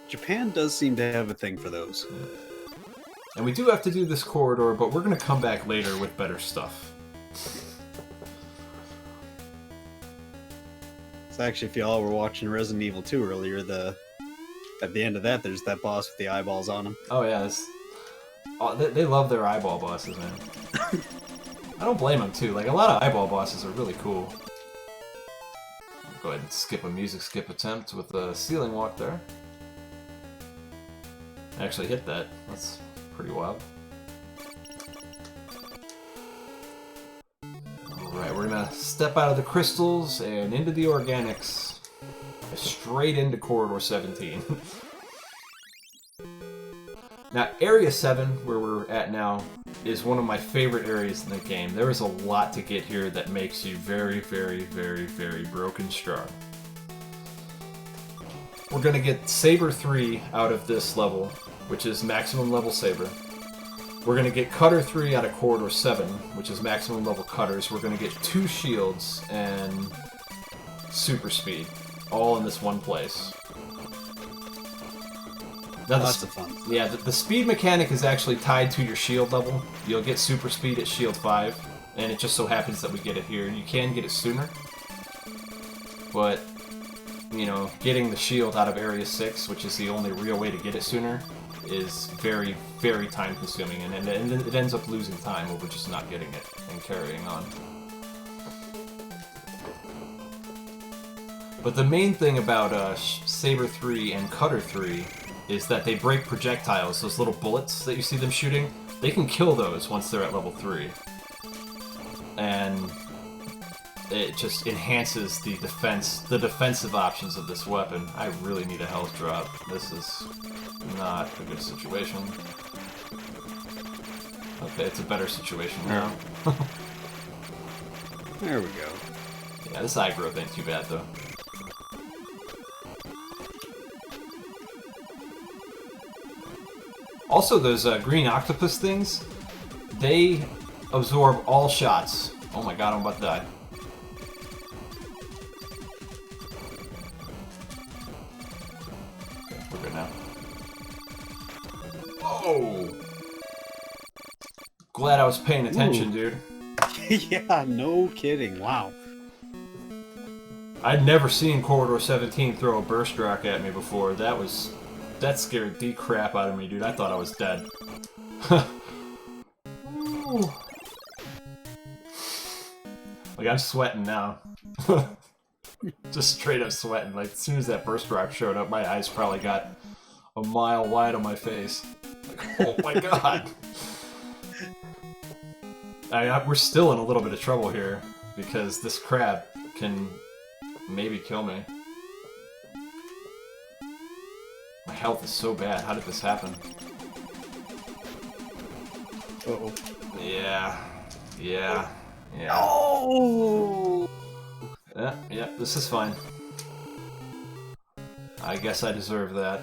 Japan does seem to have a thing for those. Yeah. And we do have to do this corridor, but we're going to come back later with better stuff. So actually, if y'all were watching Resident Evil 2 earlier, at the end of that, there's that boss with the eyeballs on him. Oh yeah, they love their eyeball bosses, man. I don't blame them too. Like, a lot of eyeball bosses are really cool. Go ahead and skip a music skip attempt with the ceiling walk there. I actually hit that. That's pretty wild. Alright, we're gonna step out of the crystals and into the organics. Straight into Corridor 17. Now, Area 7, where we're at now, is one of my favorite areas in the game. There is a lot to get here that makes you very, very, very, very broken strong. We're gonna get Saber 3 out of this level, which is maximum level Saber. We're gonna get Cutter 3 out of Corridor 7, which is maximum level Cutters. We're gonna get 2 shields and Super Speed, all in this one place. Now Lots of fun. Yeah, the speed mechanic is actually tied to your shield level. You'll get Super Speed at Shield 5, and it just so happens that we get it here. You can get it sooner, but, you know, getting the shield out of Area 6, which is the only real way to get it sooner, is very, very time-consuming, and it ends up losing time over just not getting it and carrying on. But the main thing about Saber 3 and Cutter 3 is that they break projectiles, those little bullets that you see them shooting. They can kill those once they're at level 3. And it just enhances the defensive options of this weapon. I really need a health drop. This is not a good situation. Okay, it's a better situation now. There we go. Yeah, this eye growth ain't too bad, though. Also, those green octopus things, they absorb all shots. Oh my god, I'm about to die. Okay, we're good now. Whoa! Glad I was paying attention, dude. Yeah, no kidding. Wow. I'd never seen Corridor 17 throw a burst rock at me before. That scared the crap out of me, dude. I thought I was dead. Like, I'm sweating now. Just straight up sweating. Like, as soon as that burst rock showed up, my eyes probably got a mile wide on my face. Like, oh my god. We're still in a little bit of trouble here, because this crab can maybe kill me. My health is so bad. How did this happen? Uh-oh. Yeah. Oh! Yeah, this is fine. I guess I deserve that.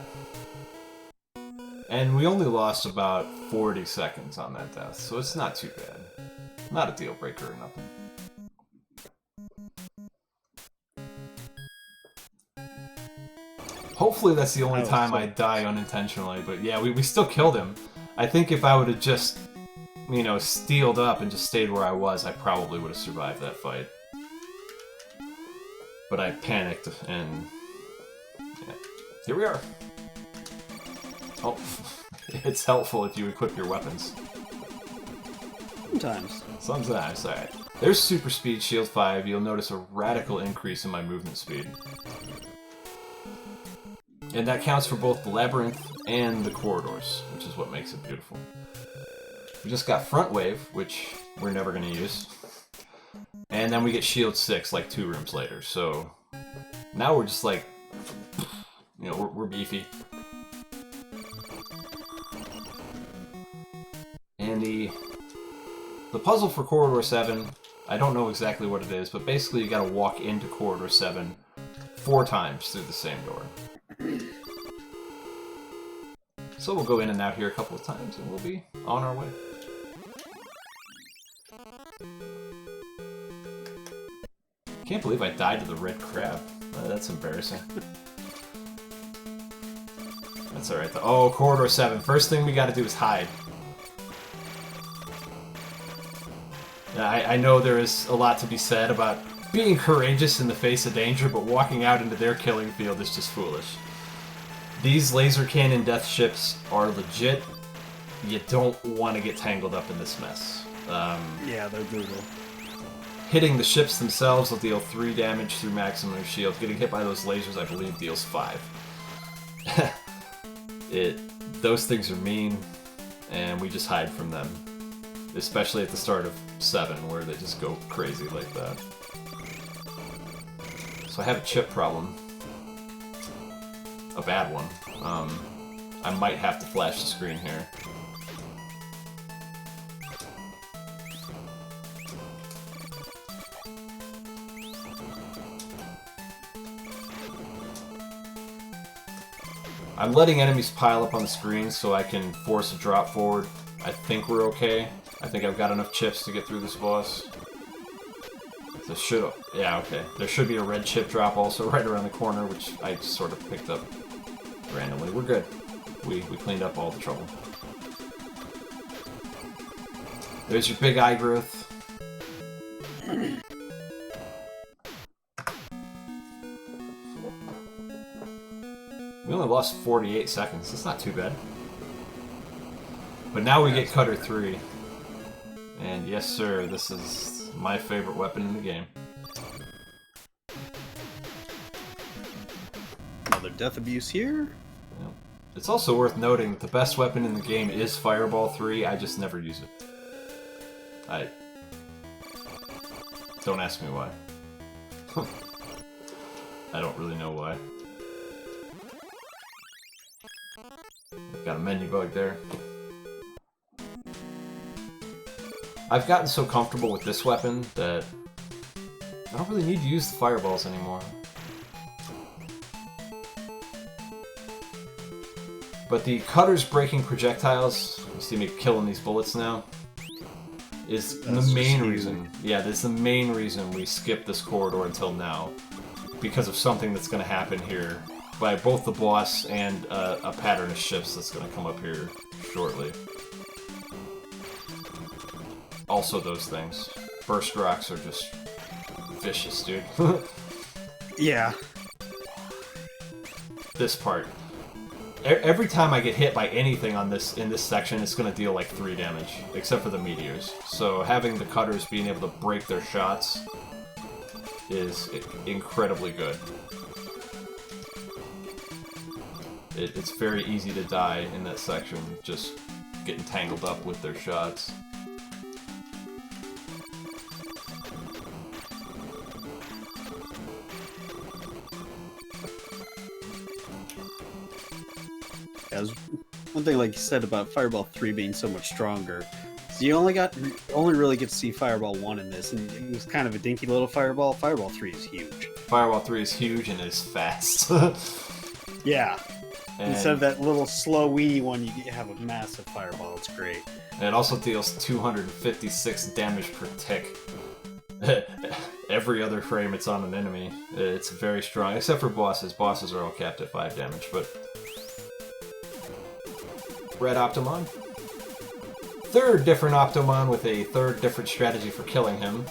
And we only lost about 40 seconds on that death, so it's not too bad. Not a deal breaker or nothing. Hopefully that's the only time I die unintentionally, but yeah, we still killed him. I think if I would have just, you know, steeled up and just stayed where I was, I probably would have survived that fight. But I panicked, and yeah, here we are. Oh, it's helpful if you equip your weapons. Sometimes, alright. There's Super Speed Shield 5. You'll notice a radical increase in my movement speed. And that counts for both the Labyrinth and the corridors, which is what makes it beautiful. We just got Front Wave, which we're never going to use. And then we get Shield 6, like 2 rooms later, so... Now we're just like... You know, we're beefy. And the puzzle for Corridor 7, I don't know exactly what it is, but basically you gotta walk into Corridor 7 4 times through the same door. So we'll go in and out here a couple of times and we'll be on our way. Can't believe I died to the red crab. That's embarrassing. That's alright though. Oh, Corridor 7. First thing we gotta do is hide. Yeah, I know there is a lot to be said about being courageous in the face of danger, but walking out into their killing field is just foolish. These laser cannon death ships are legit. You don't want to get tangled up in this mess. Yeah, they're brutal. Hitting the ships themselves will deal 3 damage through maximum shield. Getting hit by those lasers, I believe, deals 5. Those things are mean, and we just hide from them. Especially at the start of 7, where they just go crazy like that. So I have a chip problem. A bad one. I might have to flash the screen here. I'm letting enemies pile up on the screen so I can force a drop forward. I think we're okay. I think I've got enough chips to get through this boss. Yeah, okay. There should be a red chip drop also right around the corner, which I sort of picked up randomly. We're good. We cleaned up all the trouble. There's your big eye growth. We only lost 48 seconds. That's not too bad. But now we get Cutter 3. And yes, sir, this is my favorite weapon in the game. Another death abuse here. Yep. It's also worth noting that the best weapon in the game is Fireball 3, I just never use it. Don't ask me why. I don't really know why. Got a menu bug there. I've gotten so comfortable with this weapon that I don't really need to use the fireballs anymore. But the cutters breaking projectiles, you see me killing these bullets now, is the main reason. Yeah, that's the main reason we skipped this corridor until now. Because of something that's going to happen here by both the boss and a pattern of shifts that's going to come up here shortly. Also those things. Burst rocks are just vicious, dude. Yeah. This part. Every time I get hit by anything on this in this section, it's going to deal like 3 damage, except for the meteors. So having the cutters being able to break their shots is incredibly good. It's very easy to die in that section, just getting tangled up with their shots. As one thing, like you said about Fireball 3 being so much stronger, is you only really get to see Fireball 1 in this, and it was kind of a dinky little Fireball. Fireball 3 is huge. Fireball 3 is huge and it's fast. Yeah. And instead of that little slow-y one, you have a massive Fireball. It's great. And it also deals 256 damage per tick. Every other frame it's on an enemy. It's very strong, except for bosses. Bosses are all capped at 5 damage, but... Red Optimon. Third different Optimon with a third different strategy for killing him.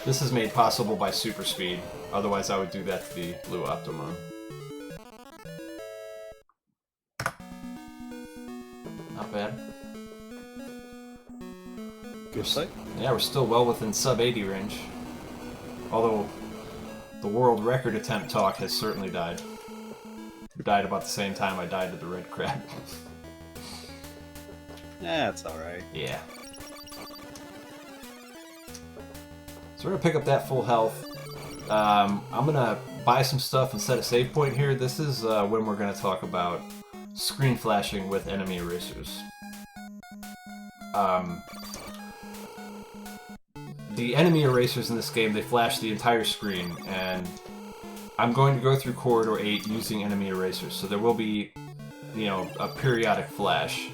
This is made possible by super speed. Otherwise I would do that to the blue Optimon. Not bad. Good sight. Yeah, we're still well within sub-80 range. Although, the world record attempt talk has certainly died. Who died about the same time I died to the red crab. That's alright. Yeah. So we're gonna pick up that full health. I'm gonna buy some stuff and set a save point here. This is when we're gonna talk about screen flashing with enemy erasers. The enemy erasers in this game, they flash the entire screen, and I'm going to go through Corridor 8 using enemy erasers, so there will be, you know, a periodic flash.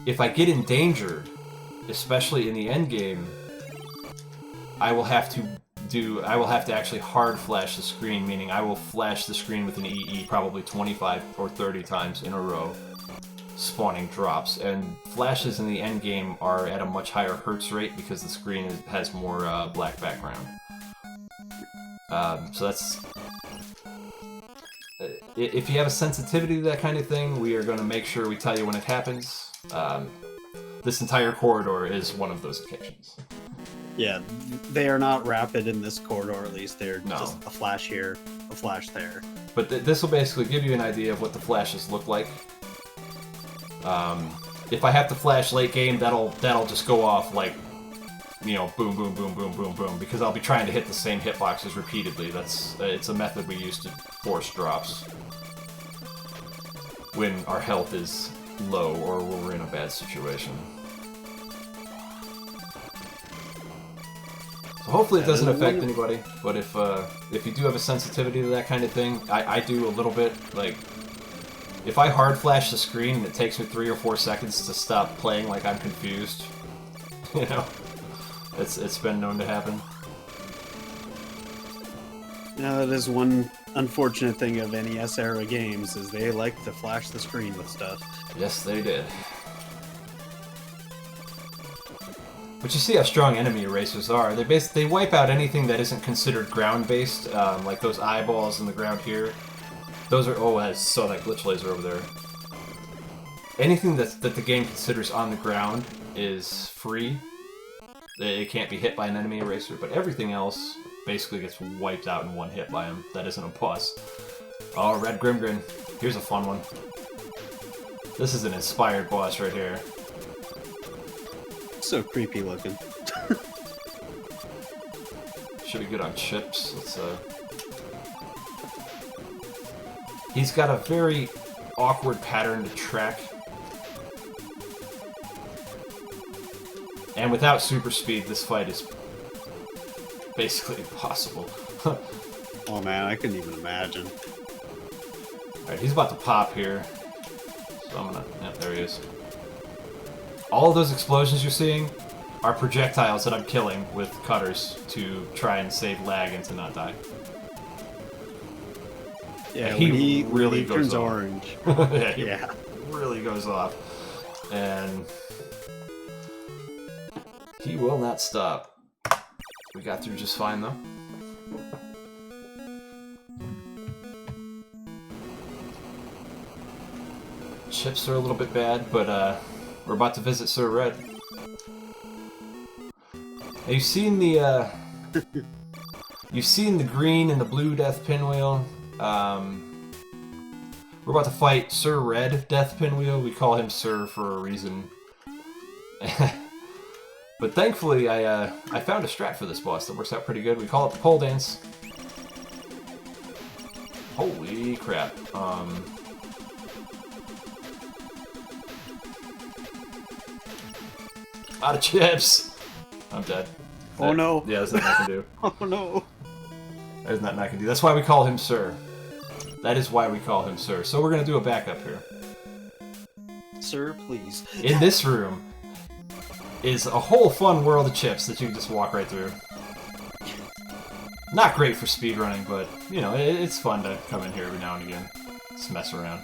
If I get endangered, especially in the end game, I will have to actually hard flash the screen, meaning I will flash the screen with an EE probably 25 or 30 times in a row, spawning drops. And flashes in the end game are at a much higher hertz rate because the screen has more black background. So that's... If you have a sensitivity to that kind of thing, we are going to make sure we tell you when it happens. This entire corridor is one of those occasions. Yeah, they are not rapid in this corridor, at least. They're just a flash here, a flash there. But this will basically give you an idea of what the flashes look like. If I have to flash late game, that'll just go off like, you know, boom, boom, boom, boom, boom, boom, because I'll be trying to hit the same hitboxes repeatedly. It's a method we use to force drops when our health is low or when we're in a bad situation. So hopefully it doesn't affect anybody, but if you do have a sensitivity to that kind of thing, I do a little bit. Like, if I hard flash the screen and it takes me 3 or 4 seconds to stop playing like I'm confused, you know, it's been known to happen. Now that is one unfortunate thing of NES era games, is they like to flash the screen with stuff. Yes, they did. But you see how strong enemy erasers are. They wipe out anything that isn't considered ground-based, like those eyeballs in the ground here. Those are... Oh, I saw that glitch laser over there. Anything that the game considers on the ground is free. It can't be hit by an enemy eraser, but everything else basically gets wiped out in one hit by him. That isn't a boss. Oh, Red Grimgrin. Here's a fun one. This is an inspired boss right here. So creepy looking. Should be good on chips. Let's He's got a very awkward pattern to track. And without super speed, this fight is basically impossible. Oh man, I couldn't even imagine. Alright, he's about to pop here. So I'm gonna... Yep, there he is. All of those explosions you're seeing are projectiles that I'm killing with cutters to try and save lag and to not die. Yeah, he when really he goes turns off. orange. Yeah, he Yeah. really goes off. And he will not stop. We got through just fine, though. Chips are a little bit bad, but we're about to visit Sir Red. Have you seen the you've seen the green and the blue Death Pinwheel? We're about to fight Sir Red Death Pinwheel. We call him Sir for a reason. But thankfully, I found a strat for this boss that works out pretty good. We call it the pole dance. Holy crap! Out of chips. I'm dead. Oh no. Yeah, there's nothing I can do. Oh no. There's nothing I can do. That's why we call him Sir. That is why we call him Sir. So we're gonna do a backup here. Sir, please. In this room is a whole fun world of chips that you can just walk right through. Not great for speedrunning, but, you know, it's fun to come in here every now and again. Just mess around.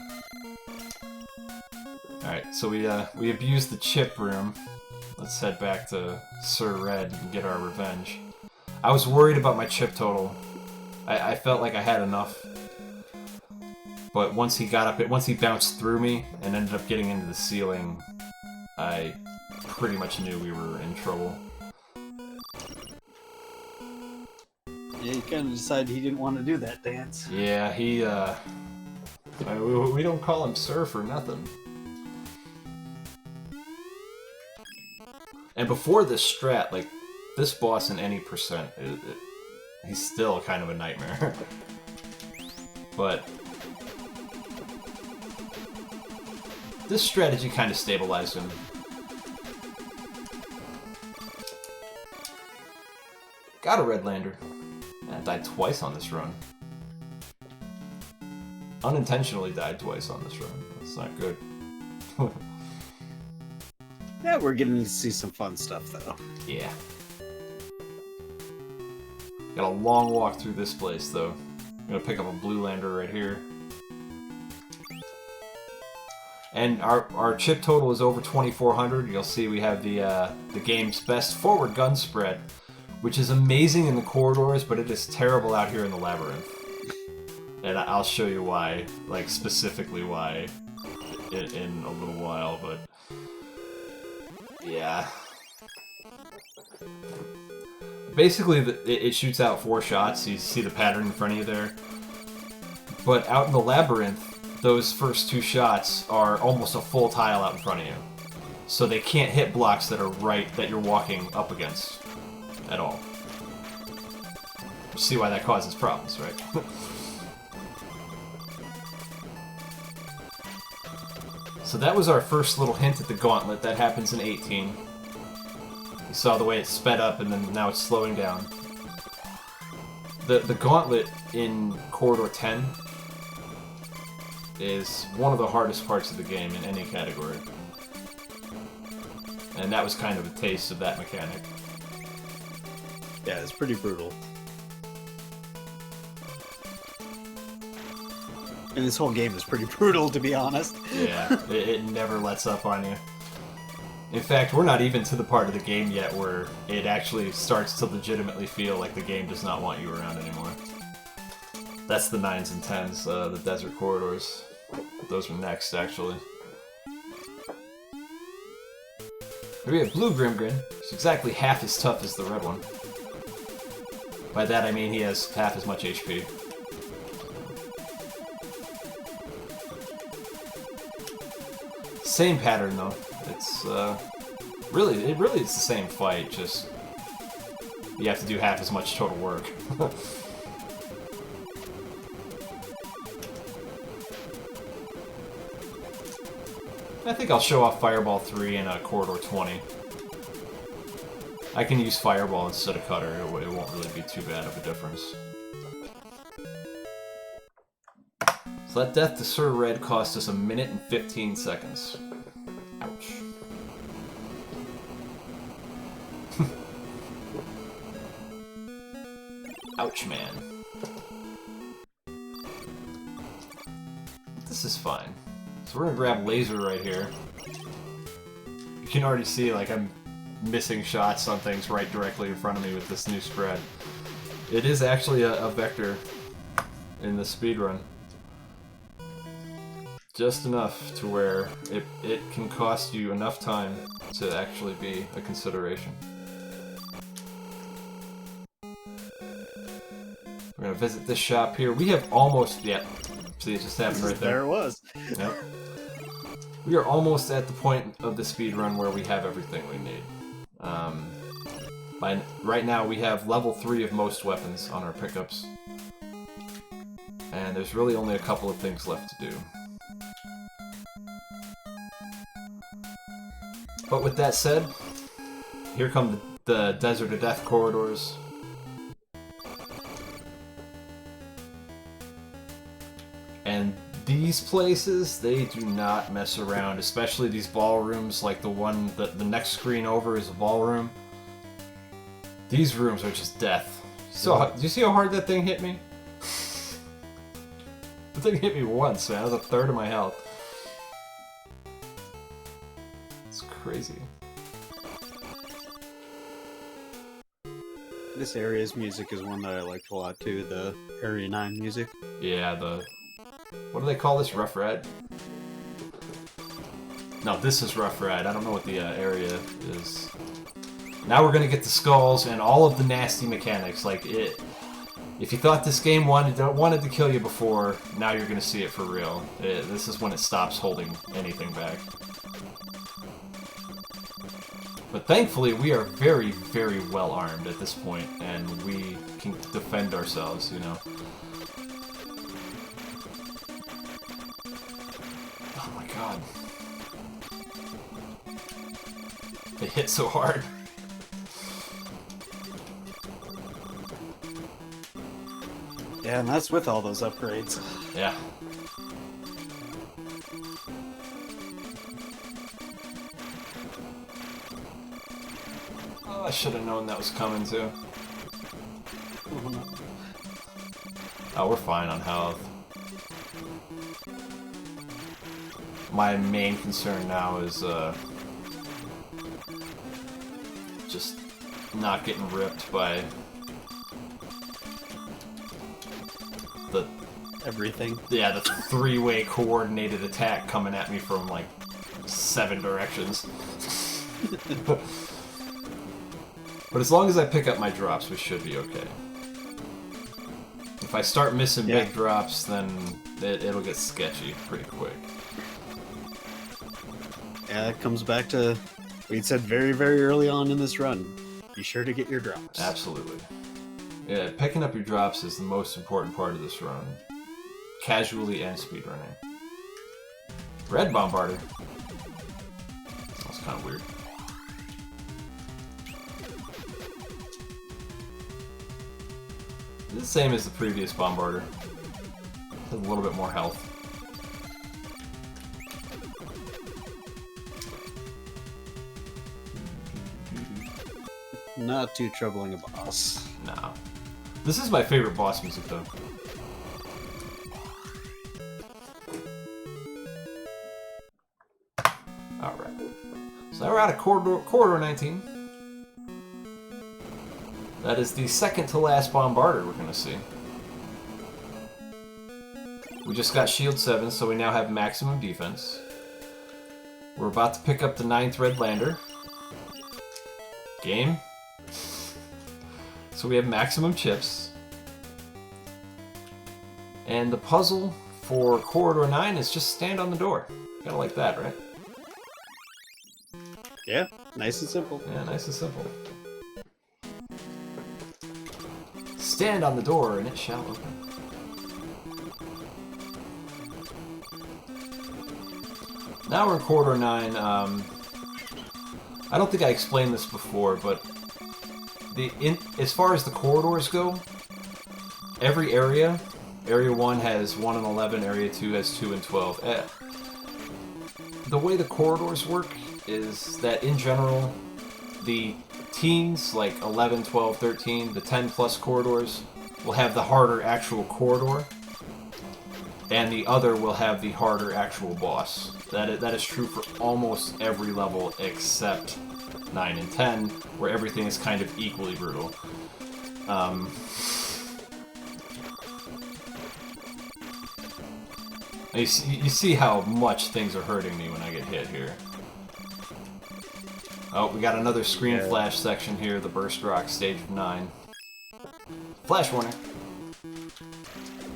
Alright, so we abused the chip room. Let's head back to Sir Red and get our revenge. I was worried about my chip total. I felt like I had enough. But once he bounced through me and ended up getting into the ceiling, I pretty much knew we were in trouble. Yeah, he kind of decided he didn't want to do that dance. Yeah, we don't call him Sir for nothing. And before this strat, like, this boss in any percent, he's still kind of a nightmare. But this strategy kind of stabilized him. Got a red lander. And I died twice on this run. Unintentionally died twice on this run. That's not good. Yeah, we're getting to see some fun stuff though. Yeah. Got a long walk through this place though. I'm gonna pick up a blue lander right here. And our chip total is over 2,400. You'll see we have the game's best forward gun spread, which is amazing in the corridors, but it is terrible out here in the labyrinth. And I'll show you why, like specifically why, in a little while. But yeah, basically it shoots out 4 shots. You see the pattern in front of you there. But out in the labyrinth, those first 2 shots are almost a full tile out in front of you. So they can't hit blocks that are that you're walking up against at all. You see why that causes problems, right? So that was our first little hint at the gauntlet. That happens in 18. You saw the way it sped up and then now it's slowing down. The gauntlet in Corridor 10 is one of the hardest parts of the game in any category. And that was kind of a taste of that mechanic. Yeah, it's pretty brutal. And this whole game is pretty brutal, to be honest. Yeah, it never lets up on you. In fact, we're not even to the part of the game yet where it actually starts to legitimately feel like the game does not want you around anymore. That's the 9s and 10s, the desert corridors. Those are next, actually. Here we have Blue Grimgrin. He's exactly half as tough as the red one. By that I mean he has half as much HP. same pattern though. It's really is the same fight, just you have to do half as much total work. I think I'll show off Fireball 3 and Corridor 20. I can use Fireball instead of Cutter, it won't really be too bad of a difference. So that death to Sir Red cost us 1 minute and 15 seconds. Ouch. Ouch, man. This is fine. So we're gonna grab Laser right here. You can already see, like, I'm missing shots on things right directly in front of me with this new spread. It is actually a vector in the speedrun. Just enough to where it can cost you enough time to actually be a consideration. We're gonna visit this shop here. We have almost, yeah, see it just happened right there. There it was. Yep. We are almost at the point of the speedrun where we have everything we need. Right now we have level 3 of most weapons on our pickups. And there's really only a couple of things left to do. But with that said, here come the Desert of Death corridors. And these places, they do not mess around, especially these ballrooms, like the one, the next screen over is a ballroom. These rooms are just death. So, do you see how hard that thing hit me? The thing hit me once, man. That was 1/3 of my health. It's crazy. This area's music is one that I liked a lot too, the Area 9 music. Yeah, what do they call this? Rough Red? No, this is Rough Red. I don't know what the area is. Now we're gonna get the skulls and all of the nasty mechanics. Like, if you thought this game wanted to kill you before, now you're gonna see it for real. This is when it stops holding anything back. But thankfully, we are very, very well armed at this point, and we can defend ourselves, you know. Oh my god. They hit so hard. Yeah, and that's with all those upgrades. Yeah. Oh, I should have known that was coming too. Oh, we're fine on health. My main concern now is just not getting ripped by everything. Yeah, the 3-way coordinated attack coming at me from like 7 directions. But as long as I pick up my drops, we should be okay. If I start missing big drops, then it'll get sketchy pretty quick. Yeah, that comes back to what you said very, very early on in this run. Be sure to get your drops. Absolutely. Yeah, picking up your drops is the most important part of this run. Casually and speedrunning. Red Bombarder. That's kind of weird. It's the same as the previous Bombarder. Has a little bit more health. Not too troubling a boss. No. This is my favorite boss music, though. Alright. So now we're out of Corridor 19. That is the second to last Bombarder we're going to see. We just got Shield 7, so we now have maximum defense. We're about to pick up the 9th Red Lander. Game. So we have maximum chips. And the puzzle for Corridor 9 is just stand on the door. Kinda like that, right? Yeah, nice and simple. Yeah, nice and simple. Stand on the door and it shall open. Now we're in Corridor 9. I don't think I explained this before, but as far as the corridors go, every area, Area 1 has 1 and 11, Area 2 has 2 and 12. The way the corridors work is that, in general, the teens, like 11, 12, 13, the 10-plus corridors, will have the harder actual corridor, and the other will have the harder actual boss. That is true for almost every level except 9 and 10, where everything is kind of equally brutal. You see how much things are hurting me when I get hit here. Oh, we got another screen flash section here, the Burst Rock stage of 9. Flash warning.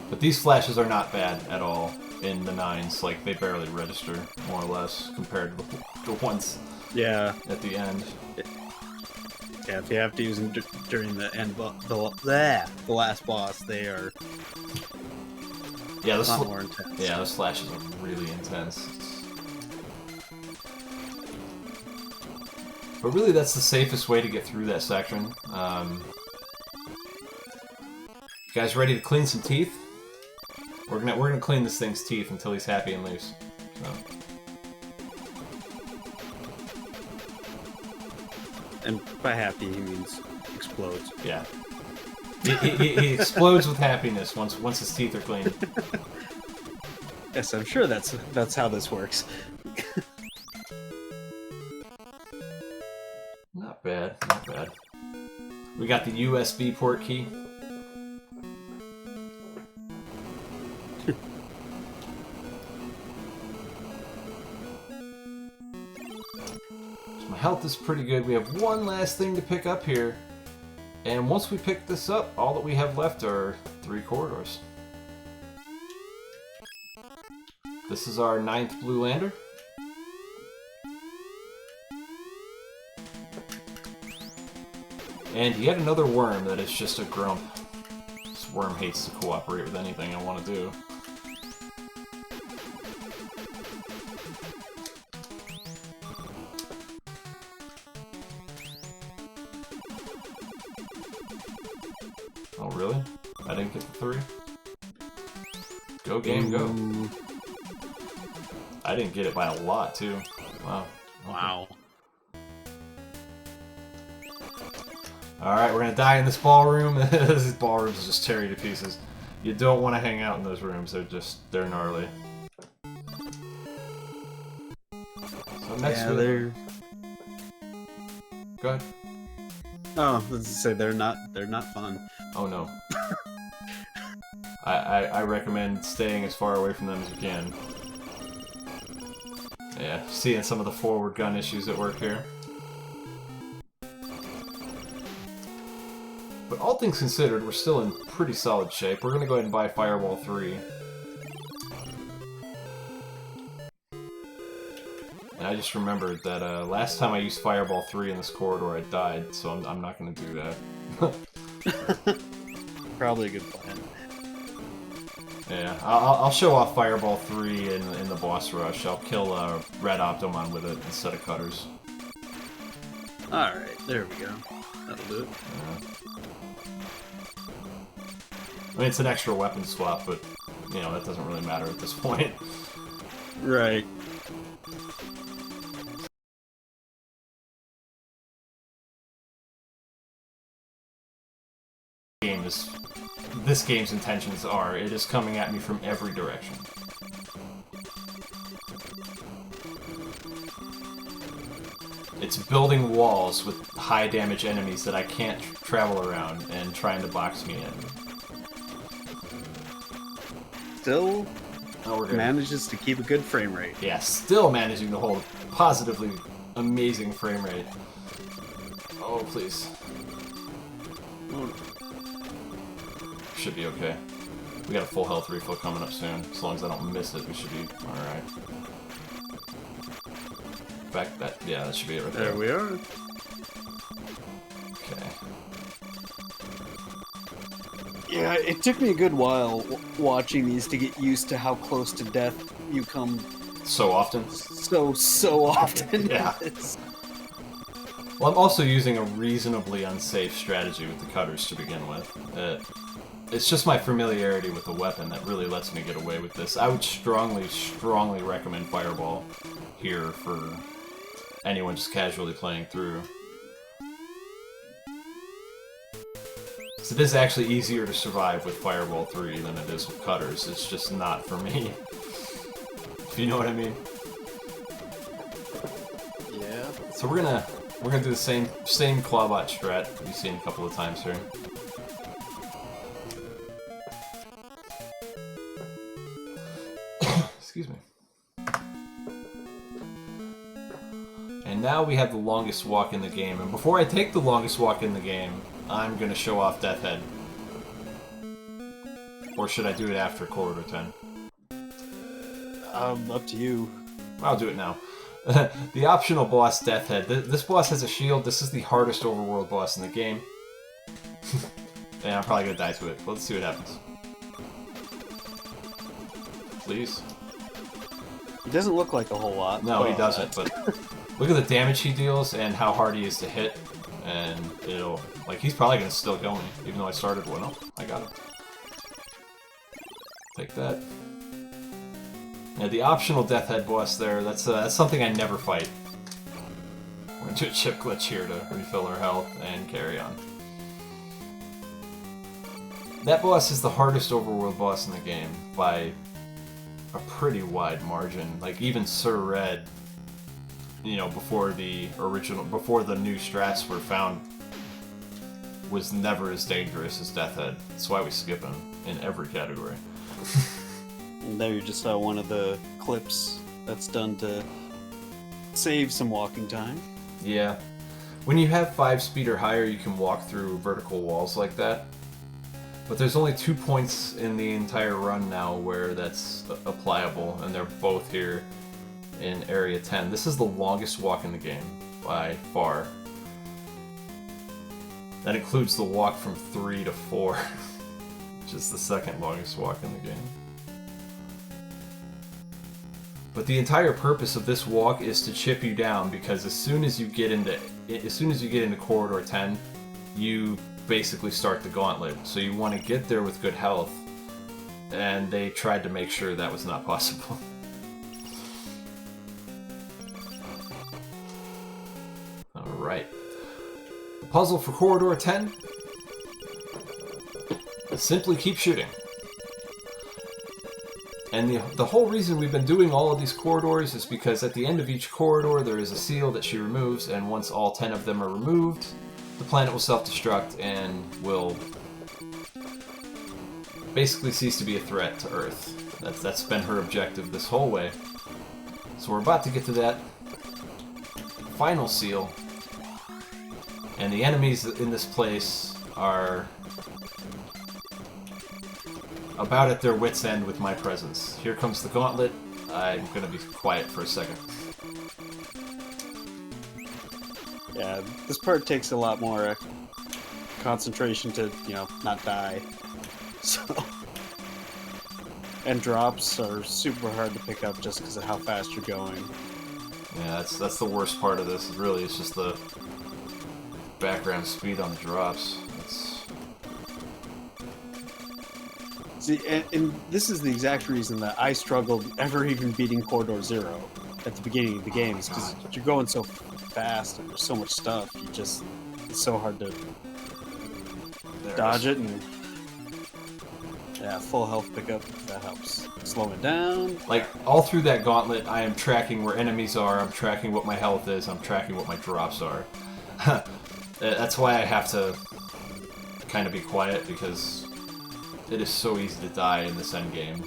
But these flashes are not bad at all in the 9s, like they barely register, more or less, compared to the ones at the end. Yeah, if you have to use them during the end, the last boss, they are a lot more intense. Yeah, those flashes are really intense. But really, that's the safest way to get through that section. You guys ready to clean some teeth? We're gonna clean this thing's teeth until he's happy and leaves. So. And by happy, he means explodes. Yeah. He explodes with happiness once his teeth are clean. Yes, I'm sure that's how this works. Not bad, not bad. We got the USB port key. So my health is pretty good. We have one last thing to pick up here. And once we pick this up, all that we have left are 3 corridors. This is our 9th Blue Lander. And yet another worm that is just a grump. This worm hates to cooperate with anything I want to do. Oh, really? I didn't get the 3? Go, game, go. I didn't get it by a lot, too. Wow. Wow. Alright, we're gonna die in this ballroom. This ballroom is just tear you to pieces. You don't want to hang out in those rooms, they're gnarly. So next they're... Go ahead. Oh, let's say they're not fun. Oh no. I recommend staying as far away from them as you can. Yeah, seeing some of the forward gun issues at work here. But all things considered, we're still in pretty solid shape. We're going to go ahead and buy Fireball 3. And I just remembered that last time I used Fireball 3 in this corridor, I died, so I'm not going to do that. Probably a good plan. Yeah, I'll show off Fireball 3 in the boss rush. I'll kill Red Optomon with it instead of Cutters. Alright, there we go. That'll do it. Yeah. I mean, it's an extra weapon swap, but, you know, that doesn't really matter at this point. Right. This game's intentions are, it is coming at me from every direction. It's building walls with high damage enemies that I can't travel around and trying to box me in. Still manages to keep a good frame rate. Yeah, still managing to hold positively amazing frame rate. Oh, please. Should be okay. We got a full health refill coming up soon. As long as I don't miss it, we should be alright. back that. Yeah, that should be it right There there. we are. Okay. Yeah, it took me a good while watching these to get used to how close to death you come So often. so often. Yeah. Well, I'm also using a reasonably unsafe strategy with the cutters to begin with. It's just my familiarity with the weapon that really lets me get away with this. I would strongly, strongly recommend Fireball here for anyone just casually playing through. So it is actually easier to survive with Fireball 3 than it is with cutters. It's just not for me. If you know what I mean. Yeah. So we're gonna do the same Clawbot strat you've seen a couple of times here. Excuse me. And now we have the longest walk in the game. And before I take the longest walk in the game, I'm gonna show off Death Head. Or should I do it after Corridor 10? Up to you. I'll do it now. The optional boss, Death Head. This boss has a shield. This is the hardest overworld boss in the game. And I'm probably gonna die to it. Let's see what happens. Please. He doesn't look like a whole lot. No, he doesn't, but look at the damage he deals and how hard he is to hit. And it'll... Like, he's probably gonna still go me, even though I started one. Oh, I got him. Take that. Yeah, the optional Death Head boss there, that's something I never fight. We're gonna do a chip glitch here to refill our health and carry on. That boss is the hardest overworld boss in the game by a pretty wide margin. Like, even Sir Red, you know, before the new strats were found, was never as dangerous as Death Head. That's why we skip him in every category. And there you just saw one of the clips that's done to save some walking time. Yeah. When you have 5 speed or higher, you can walk through vertical walls like that. But there's only 2 points in the entire run now where that's applicable, and they're both here in Area 10. This is the longest walk in the game, by far. That includes the walk from 3 to 4, which is the second longest walk in the game. But the entire purpose of this walk is to chip you down, because as soon as you get into Corridor 10, you basically start the gauntlet. So you want to get there with good health, and they tried to make sure that was not possible. Alright. The puzzle for Corridor 10? Simply keep shooting. And the whole reason we've been doing all of these corridors is because at the end of each corridor there is a seal that she removes, and once all 10 of them are removed, the planet will self-destruct and will basically cease to be a threat to Earth. That's been her objective this whole way. So we're about to get to that final seal, and the enemies in this place are about at their wits' end with my presence. Here comes the gauntlet. I'm gonna be quiet for a second. Yeah, this part takes a lot more concentration to, you know, not die. So, and drops are super hard to pick up just because of how fast you're going. Yeah, that's the worst part of this. Really, it's just the background speed on the drops. See, and this is the exact reason that I struggled ever even beating Corridor 0 at the beginning of the game, is because you're going so fast and there's so much stuff, it's so hard to dodge it, and yeah, full health pickup, that helps. Slow it down. Like, all through that gauntlet, I am tracking where enemies are, I'm tracking what my health is, I'm tracking what my drops are. That's why I have to kind of be quiet, because it is so easy to die in this endgame.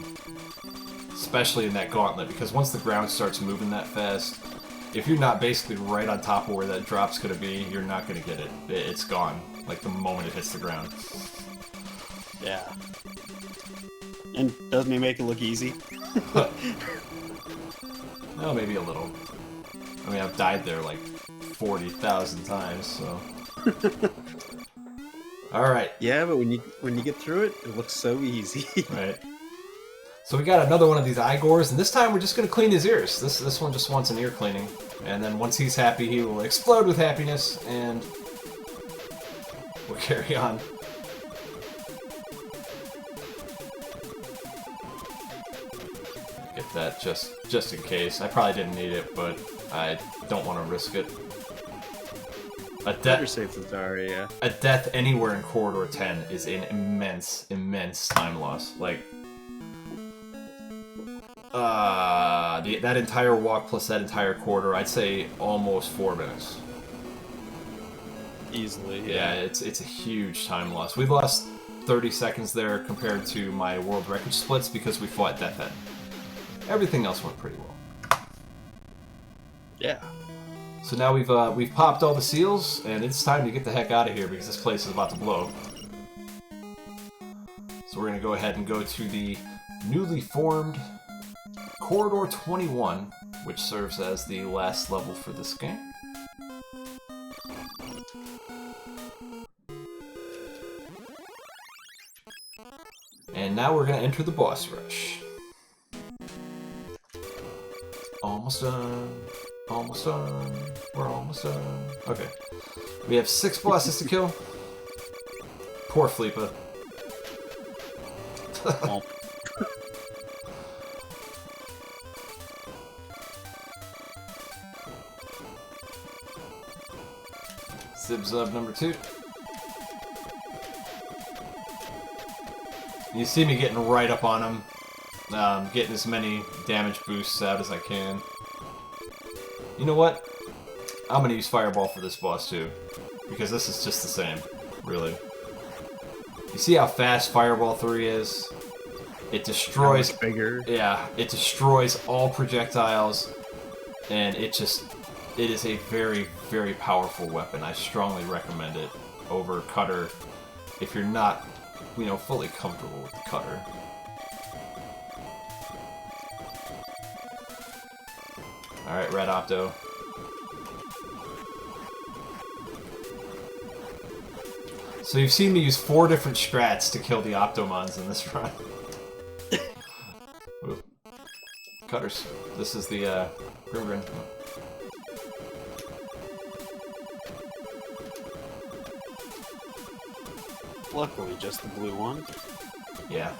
Especially in that gauntlet, because once the ground starts moving that fast, if you're not basically right on top of where that drop's gonna be, you're not gonna get it. It's gone, like the moment it hits the ground. Yeah. And doesn't he make it look easy? No, maybe a little. I mean, I've died there like 40,000 times, so... Alright. Yeah, but when you get through it, it looks so easy. Right. So we got another one of these Igors, and this time we're just going to clean his ears. This one just wants an ear cleaning. And then once he's happy, he will explode with happiness, and we'll carry on. Get that just in case. I probably didn't need it, but I don't want to risk it. Better safe than sorry, yeah. A death anywhere in Corridor 10 is an immense, immense time loss. Like, that entire walk plus that entire corridor, I'd say almost 4 minutes. Easily, yeah. It's a huge time loss. We lost 30 seconds there compared to my world record splits because we fought Death End. Everything else went pretty well. Yeah. So now we've popped all the seals, and it's time to get the heck out of here because this place is about to blow. So we're gonna go ahead and go to the newly formed Corridor 21, which serves as the last level for this game. And now we're gonna enter the boss rush. Almost done. Almost done. We're almost done. Okay. We have 6 bosses to kill. Poor Fleepa. Oh. Zib-Zub number 2. You see me getting right up on him. Getting as many damage boosts out as I can. You know what? I'm gonna use Fireball for this boss too. Because this is just the same, really. You see how fast Fireball 3 is? It destroys... bigger. Yeah, it destroys all projectiles. And it is a very, very powerful weapon. I strongly recommend it over Cutter if you're not, you know, fully comfortable with the Cutter. Alright, Red Opto. So you've seen me use 4 different strats to kill the Optomons in this run. Ooh. Cutters. This is the Grimgrin. Luckily, just the blue one. Yeah.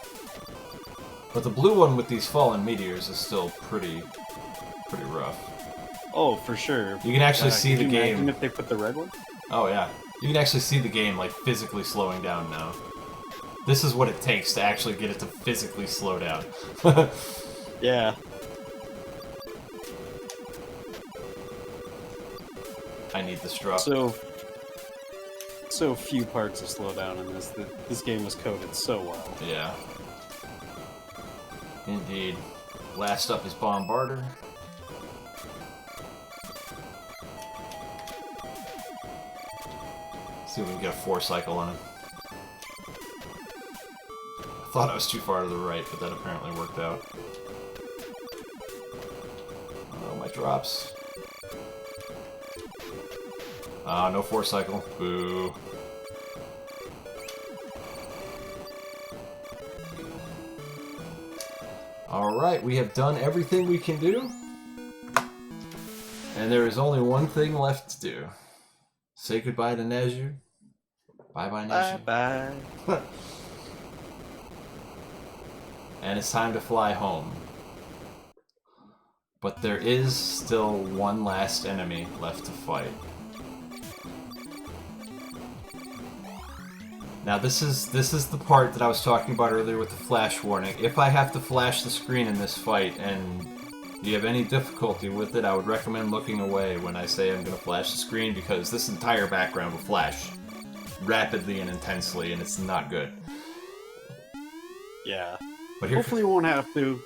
But the blue one with these fallen meteors is still pretty rough. Oh, for sure. You can actually see the game. Imagine if they put the red one? Oh yeah. You can actually see the game like physically slowing down now. This is what it takes to actually get it to physically slow down. Yeah. I need this drop. So few parts of slowdown in this. This game was coded so well. Yeah. Indeed. Last up is Bombarder. See if we can get a 4 cycle on him. I thought I was too far to the right, but that apparently worked out. Oh, my drops. Ah, no 4 cycle. Boo. Alright, we have done everything we can do. And there is only one thing left to do. Say goodbye to Nazir. Bye-bye, Nazir. Bye-bye. And it's time to fly home. But there is still one last enemy left to fight. Now this is the part that I was talking about earlier with the flash warning. If I have to flash the screen in this fight and you have any difficulty with it, I would recommend looking away when I say I'm going to flash the screen because this entire background will flash rapidly and intensely and it's not good. Yeah. But here, hopefully you won't have to.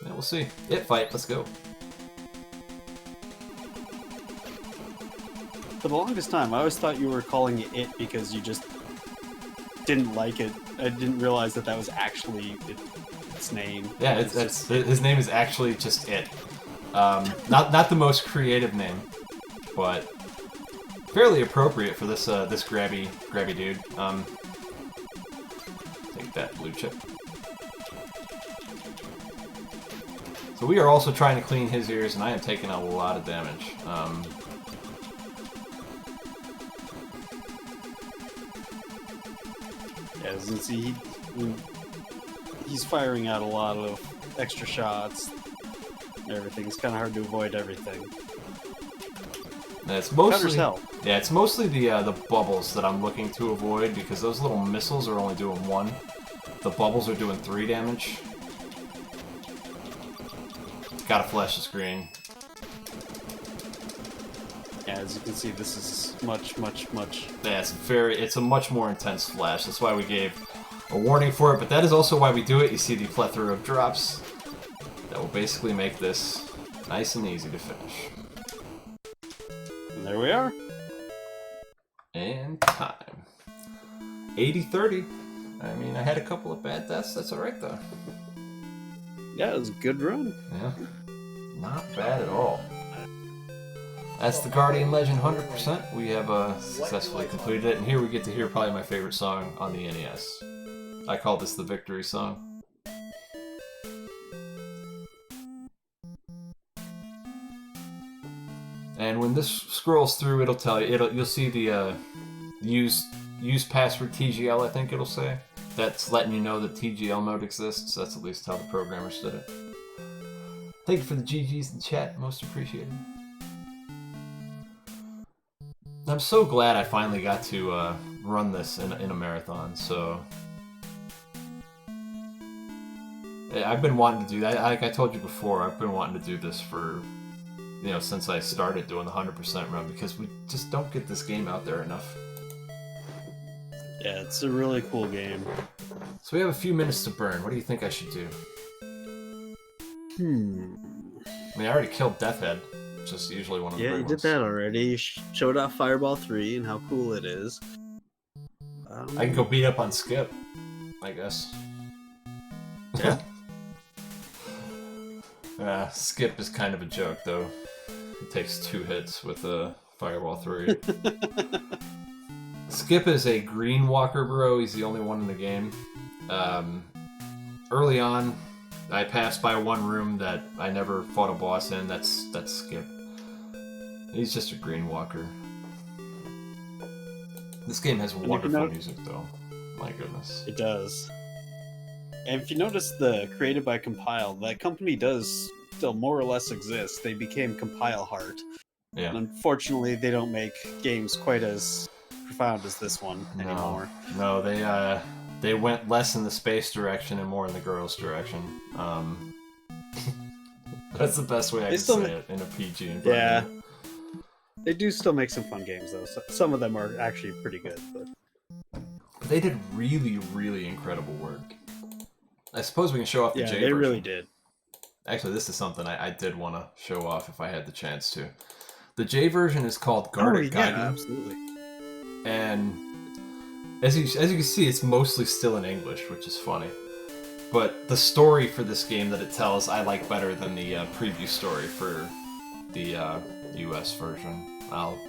Yeah, we'll see. It fight, let's go. For the longest time, I always thought you were calling it because you just didn't like it. I didn't realize that was actually its name. Yeah, his name is actually just It. Not the most creative name, but fairly appropriate for this this grabby dude. Take that, blue chip. So we are also trying to clean his ears, and I am taking a lot of damage. Yeah, as you can see, he's firing out a lot of extra shots. Everything. It's kind of hard to avoid everything. It's mostly Covers hell. Yeah, it's mostly the bubbles that I'm looking to avoid because those little missiles are only doing 1. The bubbles are doing 3 damage. Gotta flash the screen. Yeah, as you can see, this is much. Yeah, it's a much more intense flash. That's why we gave a warning for it, but that is also why we do it. You see the plethora of drops that will basically make this nice and easy to finish. And there we are. And time. 80-30. I mean, I had a couple of bad deaths. That's alright, though. Yeah, it was a good run. Yeah. Not bad at all. That's the Guardian Legend 100%. We have successfully completed it, and here we get to hear probably my favorite song on the NES. I call this the victory song. And when this scrolls through, it'll tell you. You'll see the use password TGL. I think it'll say. That's letting you know that TGL mode exists. That's at least how the programmers did it. Thank you for the GGs in chat. Most appreciated. I'm so glad I finally got to run this in a marathon. So I've been wanting to do that. Like I told you before, I've been wanting to do this for, since I started doing the 100% run, because we just don't get this game out there enough. Yeah, it's a really cool game. So we have a few minutes to burn. What do you think I should do? I mean, I already killed Death Head. Just usually one of the Yeah, big you ones. did that already. You showed off Fireball 3 and how cool it is. I can go beat up on Skip, I guess. Yeah. Skip is kind of a joke, though. He takes 2 hits with a Fireball 3. Skip is a green walker, bro. He's the only one in the game. Early on, I passed by one room that I never fought a boss in. That's Skip. He's just a green walker. This game has wonderful music, though. My goodness. It does. And if you notice the created by Compile, that company does still more or less exist. They became Compile Heart. Yeah. And unfortunately, they don't make games quite as profound as this one anymore. No, they went less in the space direction and more in the girls direction. That's the best way I can say it in a PG environment. Yeah. They do still make some fun games, though. So some of them are actually pretty good. But they did really, really incredible work. I suppose we can show off the J version. Yeah, they really did. Actually, this is something I did want to show off if I had the chance to. The J version is called Gartic Gaiden. Yeah, absolutely. And as you can see, it's mostly still in English, which is funny. But the story for this game that it tells, I like better than the preview story for the US version. I'll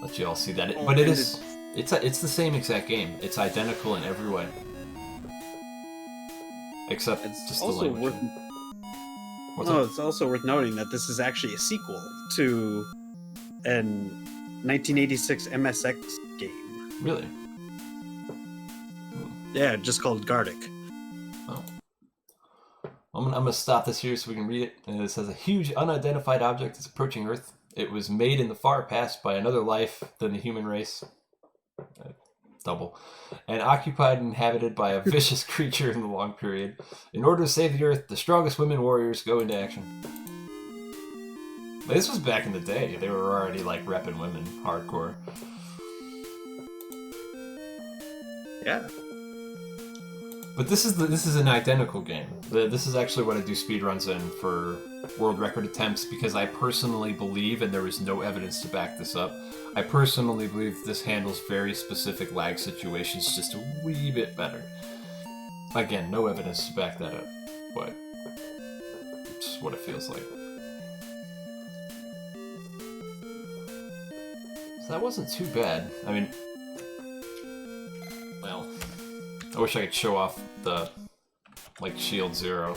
let you all see that. But it's the same exact game. It's identical in every way, except it's just the language. It's also worth noting that this is actually a sequel to an 1986 MSX game. Really? Yeah, just called Gartic. Oh. I'm gonna stop this here so we can read it. And it says, a huge unidentified object is approaching Earth. It was made in the far past by another life than the human race. Double. And occupied and inhabited by a vicious creature in the long period. In order to save the Earth, the strongest women warriors go into action. This was back in the day. They were already like repping women hardcore. Yeah. But this is an identical game. This is actually what I do speedruns in for world record attempts, because I personally believe, and there is no evidence to back this up, I personally believe this handles very specific lag situations just a wee bit better. Again, no evidence to back that up, but it's what it feels like. So that wasn't too bad. I mean, well, I wish I could show off the, like, Shield Zero.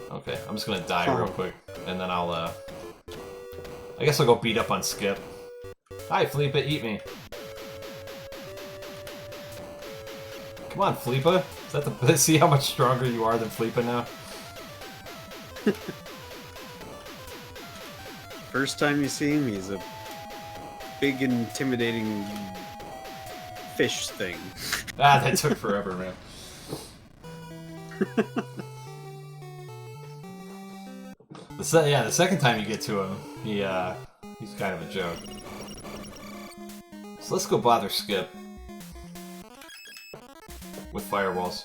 Okay, I'm just gonna die real quick, and then I'll, I guess I'll go beat up on Skip. Hi, Fleepa, eat me. Come on, Fleepa. Is that the... See how much stronger you are than Fleepa now? First time you see him, he's a big, intimidating fish thing. Ah, that took forever, man. The second time you get to him, he's kind of a joke. So let's go bother Skip with fireballs.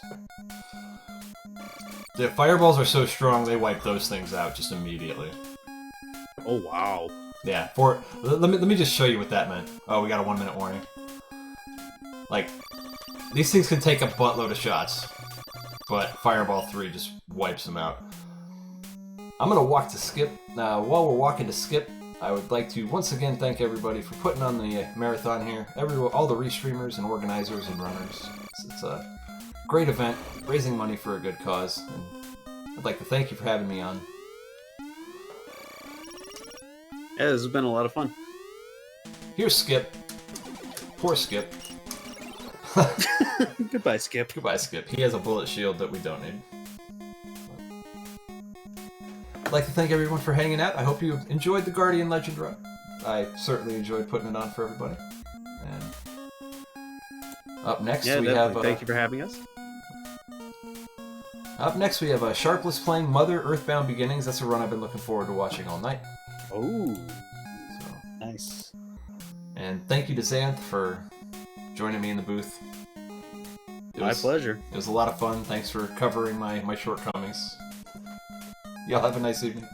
The fireballs are so strong they wipe those things out just immediately. Oh wow! Yeah. Let me just show you what that meant. Oh, we got a 1-minute warning. Like, these things can take a buttload of shots, but Fireball 3 just wipes them out. I'm gonna walk to Skip. While we're walking to Skip, I would like to once again thank everybody for putting on the marathon here. All the restreamers and organizers and runners. It's a great event, raising money for a good cause, and I'd like to thank you for having me on. Yeah, this has been a lot of fun. Here's Skip. Poor Skip. Goodbye, Skip. Goodbye, Skip. He has a bullet shield that we don't need. I'd like to thank everyone for hanging out. I hope you enjoyed the Guardian Legend run. I certainly enjoyed putting it on for everybody. And up next we have... Thank you for having us. Up next we have Sharpless playing Mother Earthbound Beginnings. That's a run I've been looking forward to watching all night. Oh, so, nice. And thank you to Xanth for joining me in the booth. My pleasure. It was a lot of fun. Thanks for covering my shortcomings. Y'all have a nice evening.